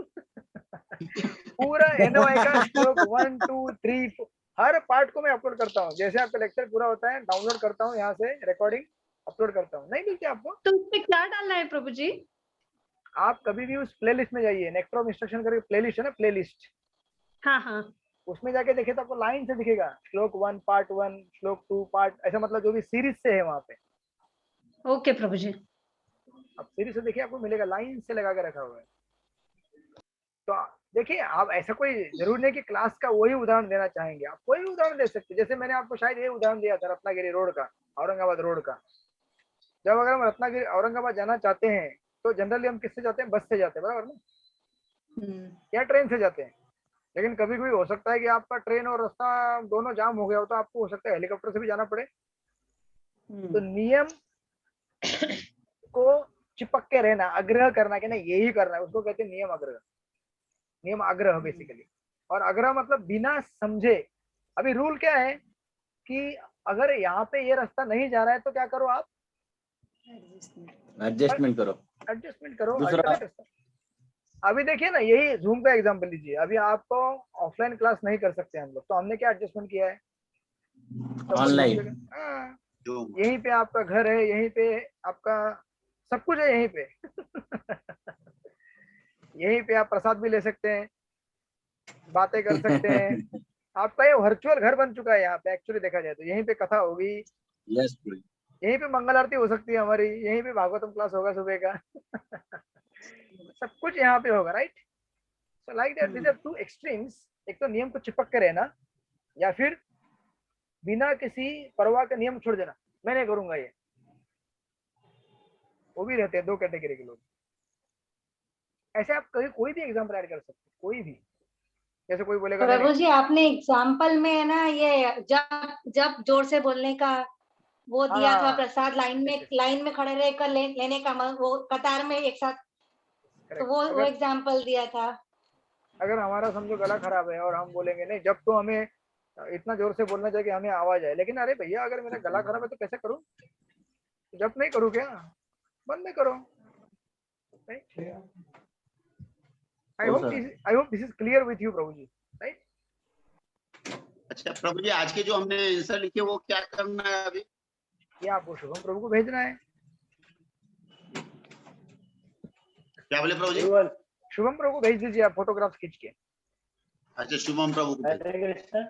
पूरा NOI का श्लोक 1 2 3 4 हर पार्ट को मैं अपलोड करता हूँ। जैसे आपका लेक्चर पूरा होता है डाउनलोड करता हूँ, यहाँ से रिकॉर्डिंग अपलोड करता हूँ। नहीं मिलती आपको तो उस पे क्या डालना है प्रभु जी? आप कभी भी उस प्लेलिस्ट में जाइए, नेक्स्ट ऑफ इंस्ट्रक्शन करके प्लेलिस्ट है ना, प्लेलिस्ट, हाँ हाँ, उसमें जाके देखिए तो आपको लाइन से दिखेगा, श्लोक 1 पार्ट 1, श्लोक 2 पार्ट, ऐसा मतलब जो भी सीरीज से है वहां पे। ओके प्रभु जी। आप सीरीज से देखिए, आपको मिलेगा, लाइन से लगा के रखा हुआ है। तो देखिए, आप ऐसा कोई जरूर नहीं कि क्लास का वही उदाहरण देना चाहेंगे, आप कोई भी उदाहरण दे सकते। जैसे मैंने आपको शायद ये उदाहरण दिया था रत्नागिरी रोड का, औरंगाबाद रोड का। जब अगर हम रत्नागिरी औरंगाबाद जाना चाहते हैं तो जनरली हम किससे जाते हैं? बस से जाते हैं, बराबर ना, या ट्रेन से जाते हैं। लेकिन कभी कभी हो सकता है कि आपका ट्रेन और रास्ता दोनों जाम हो गया हो, तो आपको हो सकता है हेलीकॉप्टर से भी जाना पड़े। तो नियम को चिपक के रहना, आग्रह करना कि नहीं यही करना है, उसको कहते हैं नियम आग्रह, नियम आग्रह बेसिकली। और आग्रह मतलब बिना समझे। अभी रूल क्या है कि अगर यहाँ पे ये रास्ता नहीं जा रहा है तो क्या करो आप? एडजस्टमेंट करो, एडजस्टमेंट करो, दूसरा। अल्टरनेट रास्ता। अभी देखिए ना, यही जूम का एग्जांपल लीजिए। अभी आपको ऑफलाइन क्लास नहीं कर सकते हम लोग, तो हमने क्या एडजस्टमेंट किया है? ऑनलाइन। हाँ, यहीं पे आपका घर है, यहीं पे आपका सब कुछ है, यहीं पे। यहीं पे आप प्रसाद भी ले सकते हैं, बातें कर सकते हैं। आपका ये वर्चुअल घर बन चुका है यहाँ पे, एक्चुअली देखा जाए तो। यहीं पे कथा होगी, यस, यहीं पे मंगल आरती हो सकती है हमारी, यहीं पे भागवतम क्लास होगा सुबह का। सब कुछ यहाँ पे होगा, right? So like that, these are two extremes. एक तो नियम को चिपक के रहना, या फिर बिना किसी परवाह के नियम छोड़ देना, मैं नहीं करूंगा ये। वो भी रहते हैं दो कैटेगरी के लोग। ऐसे आप कभी कोई भी एग्जाम्पल ऐड कर सकते हैं, कोई भी। जैसे कोई बोलेगा प्रभु जी, आपने एग्जाम्पल में है ना ये जब जोर से बोलने का वो दिया था, प्रसाद लाइन में खड़े रहकर लेने का, वो कतार में एक साथ, तो वो एग्जाम्पल दिया था। अगर हमारा समझो गला खराब है और हम बोलेंगे नहीं, जब तो हमें इतना जोर से बोलना चाहिए कि हमें आवाज आए, लेकिन अरे भैया अगर मेरा गला खराब है तो कैसे करूं? जब नहीं करूं क्या? बंद नहीं करो। I hope this is clear with you Prabhu ji, right? अच्छा प्रभु जी, आज के जो हमने आंसर लिखे वो क्या करना है अभी? ये आपको शुभम प्रभु को भेजना है। क्या बोले प्रभु जी? शुभम प्रभु को भेज दीजिए आप, फोटोग्राफ खींच के। अच्छा, शुभम प्रभु को।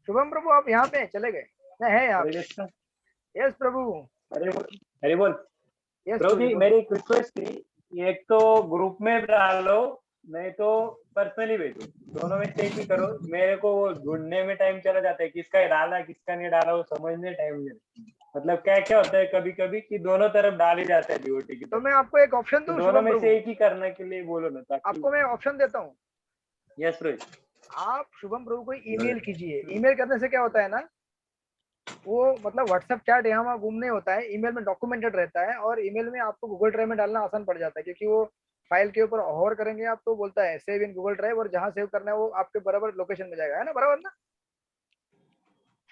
शुभम प्रभु आप यहाँ पे चले गए? नहीं है यहाँ पे। यस प्रभु। हरि बोल। यस प्रभु जी, मेरी एक रिक्वेस्ट थी, एक तो ग्रुप में डालो, नहीं तो पर्सनली भेजो, दोनों में से एक ही करो। मेरे को वो ढूंढने में टाइम चला जाता है, किसका डाला किसका नहीं डाला वो समझने टाइम नहीं। मतलब क्या क्या होता है कभी कभी कि दोनों तरफ डाल ही जाता है डिवोटी की। तो मैं आपको एक ऑप्शन दूं, दोनों में से एक ही करने के लिए बोलो ना, ताकि आपको मैं ऑप्शन देता हूँ। यस प्रभु। आप शुभम प्रभु को ईमेल कीजिए। ईमेल करने से क्या होता है ना, वो मतलब व्हाट्सएप चैट यहाँ गुम नहीं होता है, ईमेल में डॉक्यूमेंटेड रहता है, और ईमेल में आपको गूगल ड्राइव में डालना आसान पड़ जाता है, क्योंकि वो फाइल के ऊपर होवर करेंगे आप तो बोलता है सेव इन गूगल ड्राइव, और जहाँ सेव करना है वो आपके बराबर लोकेशन में जाएगा, है ना, बराबर ना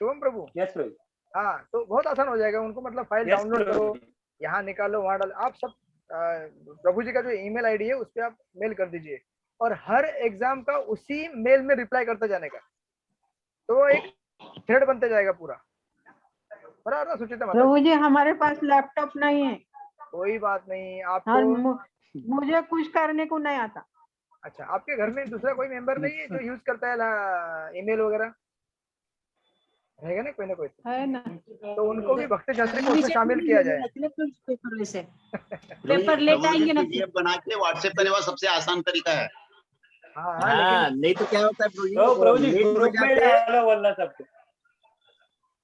शुभम प्रभु? यस प्रभु। हाँ, तो बहुत आसान हो जाएगा उनको, मतलब फाइल डाउनलोड करो, यहाँ निकालो, वहाँ डालो, आप सब प्रभु जी का जो ईमेल आईडी है उस पर आप मेल कर दीजिए, और हर एग्जाम का उसी मेल में रिप्लाई करते जाने का, तो एक थ्रेड बनते जाएगा पूरा, बराबर ना सुचिता माता? प्रभु जी, हमारे पास लैपटॉप नहीं है। कोई बात नहीं, आपको मुझे कुछ करने को नहीं आता। अच्छा, आपके घर में दूसरा कोई मेंबर नहीं है जो यूज करता है ईमेल वगैरह? रहेगा ना कोई तो है ना, तो उनको भी भक्ति शास्त्री को उसमें शामिल किया जाए। पेपर लेट आएंगे ना, पीडीएफ बना के व्हाट्सएप करेगा, सबसे आसान तरीका है। हाँ हाँ नहीं तो क्या होता है तो प्रभु जी late हो ग्रुप में जाते हैं। डालो बोलना सबको।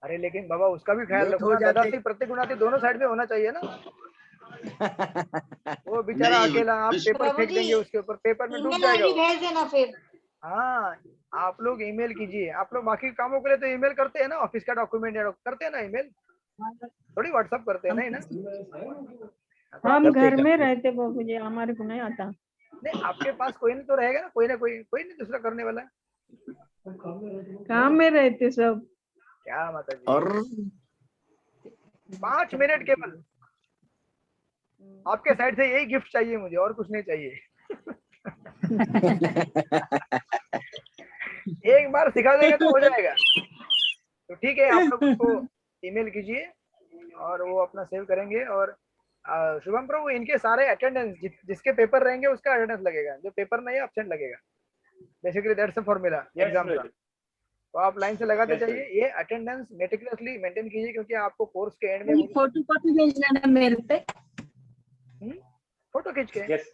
अरे लेकिन बाबा उसका भी ख्याल Late रखो हो ना, जाते। ददाती प्रतिगुणाती दोनों साइड में होना चाहिए ना। वो बेचारा नहीं, अकेला आप विश- पेपर प्रभु फेंक जी, देंगे उसके ऊपर, पेपर में डूब ईमेल जाएगा आईडी वो। भेज देना फिर। हाँ, आप लोग ईमेल कीजिए। आप लोग बाकी कामों के लिए तो ईमेल करते हैं ना, ऑफिस का डॉक्यूमेंट करते हैं ना ईमेल, थोड़ी व्हाट्सएप करते हैं, नहीं ना? तो हम आप- घर में रहते बाबू जी, हमारे को नहीं आता। नहीं, आपके पास कोई नहीं तो रहेगा ना, कोई नहीं दूसरा करने वाला। काम में रहते सब। क्या माता जी, और 5 मिनट केवल आपके साइड से यही गिफ्ट चाहिए मुझे, और कुछ नहीं चाहिए। एक बार सिखा देंगे तो हो जाएगा। तो ठीक है, आप लोग उसको ईमेल कीजिए और वो अपना सेव करेंगे। और शुभम प्रभु, इनके सारे अटेंडेंस जिसके पेपर रहेंगे उसका अटेंडेंस लगेगा, जो पेपर नहीं है एब्सेंट लगेगा। Basically that's the formula Yes, exam का। प्रभु जी। तो आप लाइन से लगाते Yes, जाइए, ये अटेंडेंस मेटिकुलसली मेंटेन कीजिए, क्योंकि आपको कोर्स के एंड में फोटो कॉपी भेजना है मेरे पे, फोटो खींच के, Yes.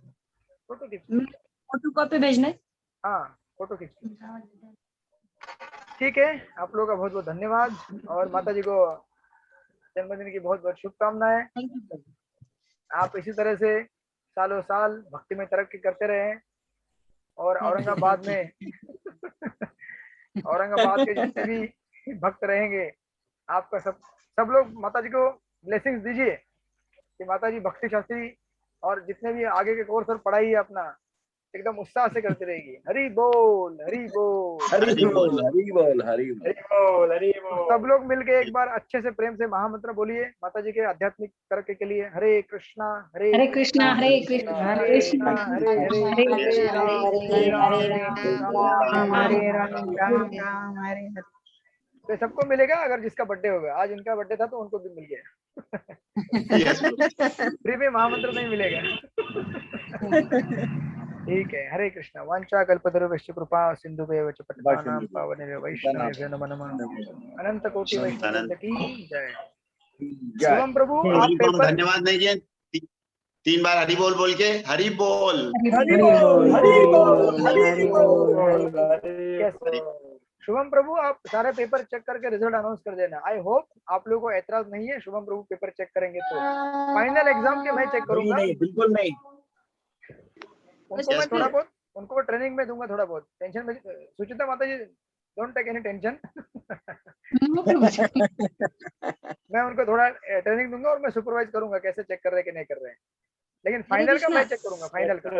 फोटो खींच, फोटो कॉपी भेजना है। हाँ फोटो खींच के। ठीक है, आप लोगों का बहुत बहुत धन्यवाद, और माता जी को जन्मदिन की बहुत बहुत शुभकामनाएं। Thank you. आप इसी तरह से सालों साल भक्ति में तरक्की करते रहें, और औरंगाबाद में औरंगाबाद के जितने भी भक्त रहेंगे, आपका सब लोग माता जी को ब्लेसिंग्स दीजिए कि माता जी भक्ति शास्त्री और जितने भी आगे के कोर्स और पढ़ाई है अपना एकदम उत्साह से करती रहेगी। हरि बोल, हरि बोल, हरी बोल हरी बोल हरी बोल। हरि बोल, हरि तो बोल। सब लोग मिलके एक बार अच्छे से प्रेम से महामंत्र बोलिए माता जी के आध्यात्मिक तरक्की के लिए। हरे कृष्णा हरे कृष्णा हरे कृष्णा हरे हरे कृष्णा हरे हरे हरे हरे राम हरे राम हरे राम हरे हरे। तो सबको मिलेगा। अगर जिसका बर्थडे होगा, आज इनका बर्थडे था तो उनको भी मिल गया। Yes, प्रभु। फ्री में महामंत्र नहीं मिलेगा। ठीक है, हरे कृष्णा। वांछा कल्पतरुभ्यश्च कृपा सिंधुभ्येव च पतितानां पावनेभ्यो वैष्णवेभ्यो नमो नमः। अनंत कोटि वैष्णव वृंद की जय। जय। शुभम प्रभु, प्रभु आप जी को हम पेपर धन्यवाद नहीं किए 3 बार हरि बोल के हरि बोल। हरि बोल, हरि बोल, हरि बोल। हरि Yes. बोल। शुभम प्रभु, आप सारे पेपर चेक करके रिजल्ट अनाउंस कर देना। आई होप आप लोगों को एतराज नहीं है, शुभम प्रभु पेपर चेक करेंगे तो। फाइनल एग्जाम के मैं चेक नहीं करूंगा, नहीं बिल्कुल नहीं। उनको मैं Yes, थोड़ा sir. बहुत, उनको ट्रेनिंग में दूंगा थोड़ा बहुत। टेंशन में सुचिता माता जी, डोंट टेक एनी टेंशन। मैं उनको थोड़ा ट्रेनिंग दूंगा और मैं सुपरवाइज करूंगा कैसे चेक कर रहे हैं कि नहीं कर रहे हैं। लेकिन फाइनल का मैं चेक करूंगा, फाइनल का।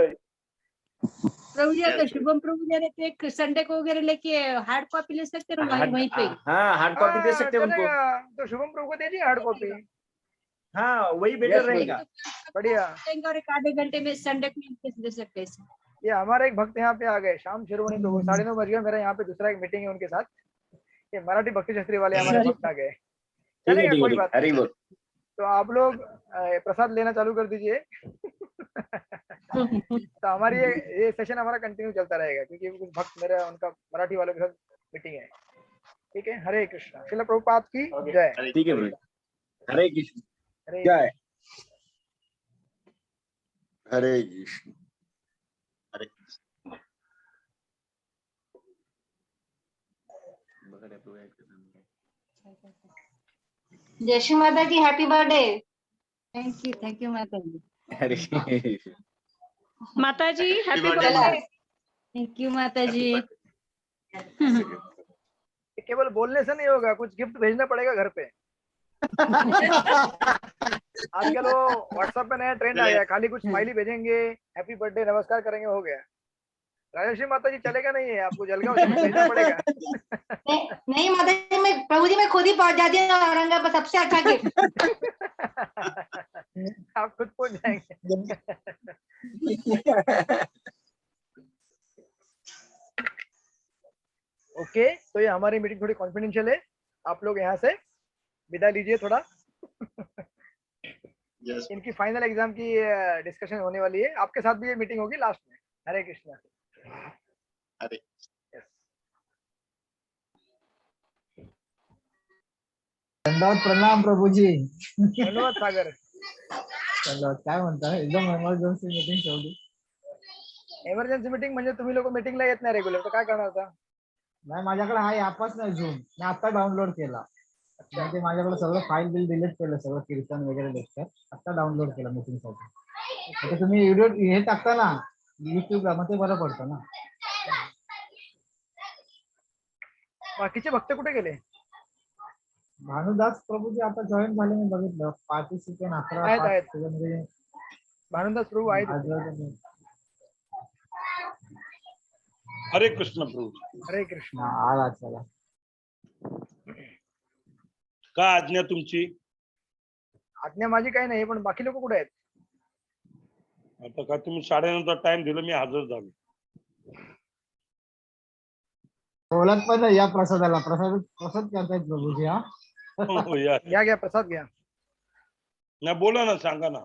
प्रभु जी, अगर Yes, शुभम प्रभु जी रहते एक संडे को वगैरह लेके हार्ड कॉपी ले सकते हो वहीं पे। हाँ हार्ड कॉपी दे सकते हैं उनको। चलेगा, तो शुभम प्रभु को दे दीजिए हार्ड कॉपी। हाँ वही बेटर रहेगा। बढ़िया। और एक आधे घंटे में संडे को दे सकते हैं। ये हमारे एक भक्त यहाँ पे आ गए, श्याम शिरोमणि प्रभु। 9:30 बज गया, मेरा यहाँ पे दूसरा एक मीटिंग है उनके साथ। ये मराठी भक्ति शास्त्री वाले हमारे भक्त आ गए। ठीक है चलेगा, ठीक कोई है बात हरी नहीं। बोल। तो आप लोग प्रसाद लेना चालू कर दीजिए। तो हमारी ये सेशन हमारा कंटिन्यू चलता रहेगा, क्योंकि कुछ भक्त मेरा उनका मराठी वालों के साथ मीटिंग है। ठीक है, हरे कृष्णा। श्रील प्रभुपाद की जय। ठीक है भैया। हरे कृष्ण। हरे जय। हरे कृष्ण। हरे जय श्री माता की, हैप्पी बर्थडे। थैंक यू माता जी। हरे कृष्ण। माता जी happy birthday, birthday. Thank you माता जी। केवल बोलने से नहीं होगा, कुछ गिफ्ट भेजना पड़ेगा घर पे। आजकल वो व्हाट्सएप पे नया ट्रेंड आ गया, खाली कुछ स्माइली भेजेंगे, हैप्पी बर्थडे नमस्कार करेंगे, हो गया। राजेश्री माता जी चलेगा नहीं है, आपको जलगांव से कुछ भेजना पड़ेगा। नहीं माता जी, मैं प्रभु जी मैं खुद ही पहुंच जाती हूँ औरंगाबाद। सबसे अच्छा गिफ्ट। आप खुद पहुंच जाएंगे। ओके, तो ये हमारी मीटिंग थोड़ी कॉन्फिडेंशियल है, आप लोग यहाँ से विदा लीजिए थोड़ा। yes. इनकी फाइनल एग्जाम की डिस्कशन होने वाली है, आपके साथ भी ये मीटिंग होगी लास्ट में। हरे कृष्णा। हरे दंडवत प्रणाम प्रभूजी. धन्यवाद सागर। दंडवत. काय म्हणता, एकदम इमर्जन्सी मीटिंग ठेवली. इमर्जन्सी मीटिंग म्हणजे तुम्ही लोक मीटिंगला येत नाही रेग्युलर, तर काय करणार होता? नाही माझ्याकडे हा ऍपच नाही झूम, मी आता डाउनलोड केला. ते माझ्याकडे सगळं फाईल बिल डिलीट केलं, सगळं कीर्तन वगैरे लेक्चर आता डाउनलोड केलं मीटिंग साठी. आता तुम्ही व्हिडिओ हे टाकता ना युट्यूबला, मग ते बरं पडतं ना. बाकीचे भक्त कुठे गेले? भानुदास प्रभूजी आता जॉईन झाले, मी बघितलं पार्टिसिपेंट 11 आहेत, 5 आहेत. त्याच्यामध्ये भानुदास प्रभू आहेत. आज हरे कृष्ण प्रभू. हरे कृष्ण. आला चला. काय आज्ञा तुमची? आज्ञा माझी काही नाही, पण बाकी लोक कुठे आहेत? आता का तुम्ही 9:30 टाइम दिला, मी हजर झालो. बोलत पण नाही या प्रसादाला, प्रसाद प्रसाद करतायत प्रभूजी. हा हो, या. घ्या प्रसाद घ्या. नाही बोला ना, सांगा ना.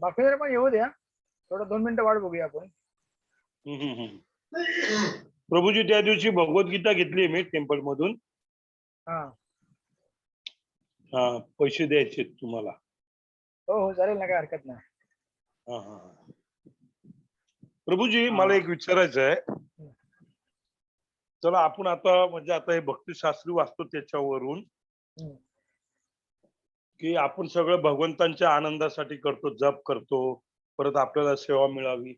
बाकी पण येऊ द्या, थोडं 2 मिनिटं वाट बघूया आपण. प्रभूजी त्या दिवशी भगवद्गीता घेतली मी टेम्पल मधून. हा पैसे द्यायचे तुम्हाला. हो चालेल ना, काय हरकत नाही. प्रभूजी मला एक विचारायचं आहे. चला आपण आता म्हणजे आता हे भक्तिशास्त्री वाचतो त्याच्यावरून की आपण सगळं भगवंतांच्या आनंदासाठी करतो, जप करतो, परत आपल्याला सेवा मिळावी.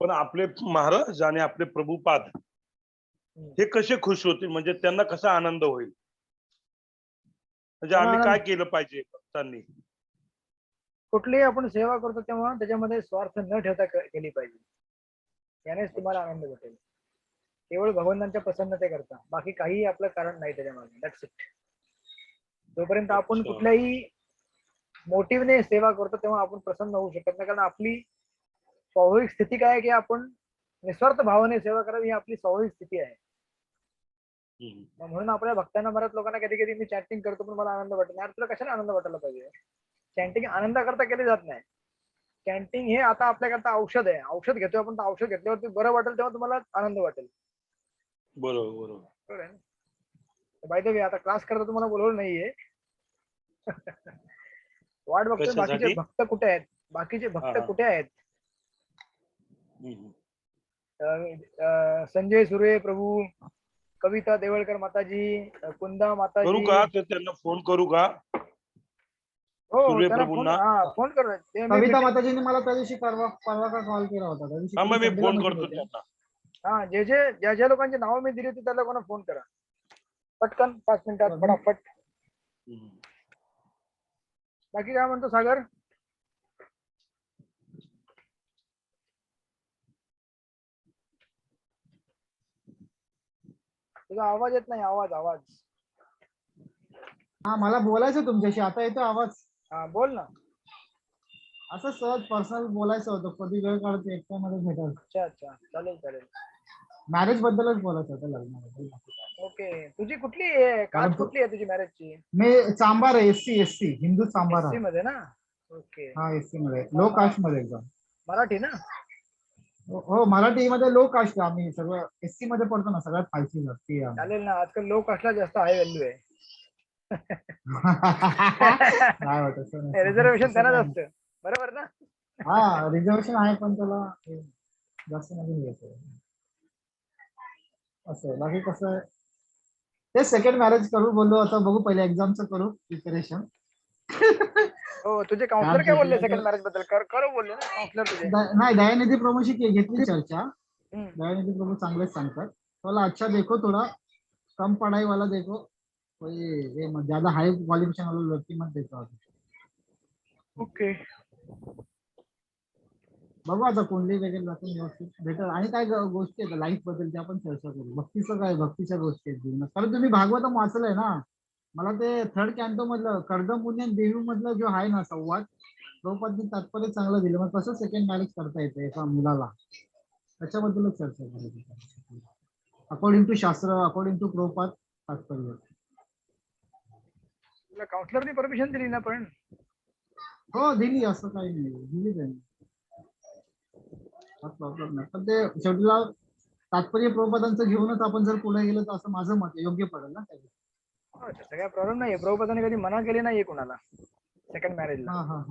पण आपले महाराज आणि आपले प्रभुपाद हे कसे खुश होतील, म्हणजे त्यांना कसा आनंद होईल, म्हणजे आम्ही काय केलं पाहिजे भक्तांनी? कुठलीही आपण सेवा करतो तेव्हा त्याच्यामध्ये स्वार्थ न ठेवता केली पाहिजे, यानेच तुम्हाला आनंद भेटेल. केवळ भगवंतांच्या प्रसन्नते करता, बाकी काही आपलं कारण नाही त्याच्यामध्ये. That's it. जोपर्यंत आपण कुठल्याही मोटिव्हने सेवा करतो तेव्हा आपण प्रसन्न होऊ शकत नाही, कारण आपली स्वाभाविक स्थिती काय आहे की आपण निस्वार्थ भावाने सेवा करावी, ही आपली स्वाभाविक स्थिती आहे. म्हणून आपल्या भक्तांना, बऱ्याच लोकांना कधी कधी मी चॅटिंग करतो पण मला आनंद वाटत नाही. तुला कशाला आनंद वाटायला पाहिजे? चॅन्टिंग आनंदाकरता केली जात नाही. चॅन्टिंग हे आता आपल्याकरता औषध आहे. औषध घेतोय आपण, तर औषध घेतल्यावरती बरं वाटेल तेव्हा तुम्हाला आनंद वाटेल. बरोबर बरोबर. बाय द वे, आता क्लास करता तुम्हाला बोलवलं नाहीये. वाट बघतोय बाकीचे भक्त कुठे आहेत, बाकीचे भक्त कुठे आहेत. संजय सुरे प्रभू, कविता देवळकर माताजी, कुंदा माताजी. करू का त्यांना फोन करू का? हो फोन करू. कविता माताजीने मला त्या दिवशी परवा का कॉल केला होता, त्या दिवशी मी फोन करतो त्यांना. ज्या ज्या लोकांची नावं मी दिली होती त्या लोकांना फोन करा पटकन, 5 मिनिटात फटाफट. बाकी काय म्हणतो सागर? तुझा आवाज येत नाही. आवाज. हा मला बोलायचं तुमच्याशी. आता येतो आवाज? हा बोल ना. असं सहज पर्सनल बोलायचं होतं, कधी वेळ काढतो एकट्यामध्ये भेटायचं. अच्छा चालेल. मॅरेज बद्दलच बोलायचं होतं, लग्नाबद्दल. ओके. तुझी कुठली कास्ट कुठली आहे तुझी मॅरेजची? मी चांभार आहे, एससी हिंदू चांभार आहे. मध्ये ना? ओके. हा एससी मध्ये, लो कास्ट मध्ये एकदम. मराठी ना? हो मराठी मध्ये लो कास्ट. आम्ही सगळं एससी मध्ये पडतो ना, सगळ्यात खालची जाती. चालेल ना, आजकाल लो कास्टला जास्त हाय व्हॅल्यू आहे. नाही वाटत रिझर्वेशन त्यांनाच असतं, बरोबर ना? हा रिझर्वेशन आहे, पण त्याला जास्त नाही घ्यायचं असं. बाकी कसं आहे, ते सेकंड मॅरेज करू बोललो. आता बघू, पहिले एक्झामचं करू प्रिपरेशन. हो, तुझे काउन्सलर काय बोलले सेकंड मॅरेज बद्दल? करू बोलले ना काउन्सलर तुझे? नाही, दयानिधी प्रभूशी घेतली चर्चा. दयानिधी प्रभू चांगलेच सांगतात. मला अच्छा देखो, थोड़ा कम पढ़ाई वाला देखो, कोई ज्यादा हाई क्वालिफिकेशन वाला लड़की मत देखो. ओके. बघू आता कुंडली वगैरे दाखवून व्यवस्थित भेटल. आणि काय गोष्टी आहेत लाईफ बद्दल त्या आपण चर्चा करू. भक्तीचं काय, भक्तीच्या गोष्टी आहेत जीवनात. कारण तुम्ही भागवतम वाचलंय ना. मला ते 3rd कॅन्टो मधलं कर्दमुनी आणि देवी मधलं जो आहे ना संवाद, प्रभुपादांनी तात्पर्य चांगलं दिलं. मग कसं सेकंड मॅरेज करता येते एका मुलाला, त्याच्याबद्दलच चर्चा करायची. अकॉर्डिंग टू शास्त्र, अकॉर्डिंग टू प्रभुपाद तात्पर्य. तुला काउन्सलरनी परमिशन दिली ना? पण हो दिली, असं काही नाही, दिली त्यांनी, प्रॉब्लेम नाही. पण ते शेवटीला तात्पर्य प्रभुपादांचं घेऊनच आपण जर पुढे गेलो तर असं माझं मत आहे, योग्य पडेल ना. त्याचा काय प्रॉब्लेम नाही. प्रभुपादांनी कधी मना केली नाहीये कोणाला सेकंड मॅरेजला. हा.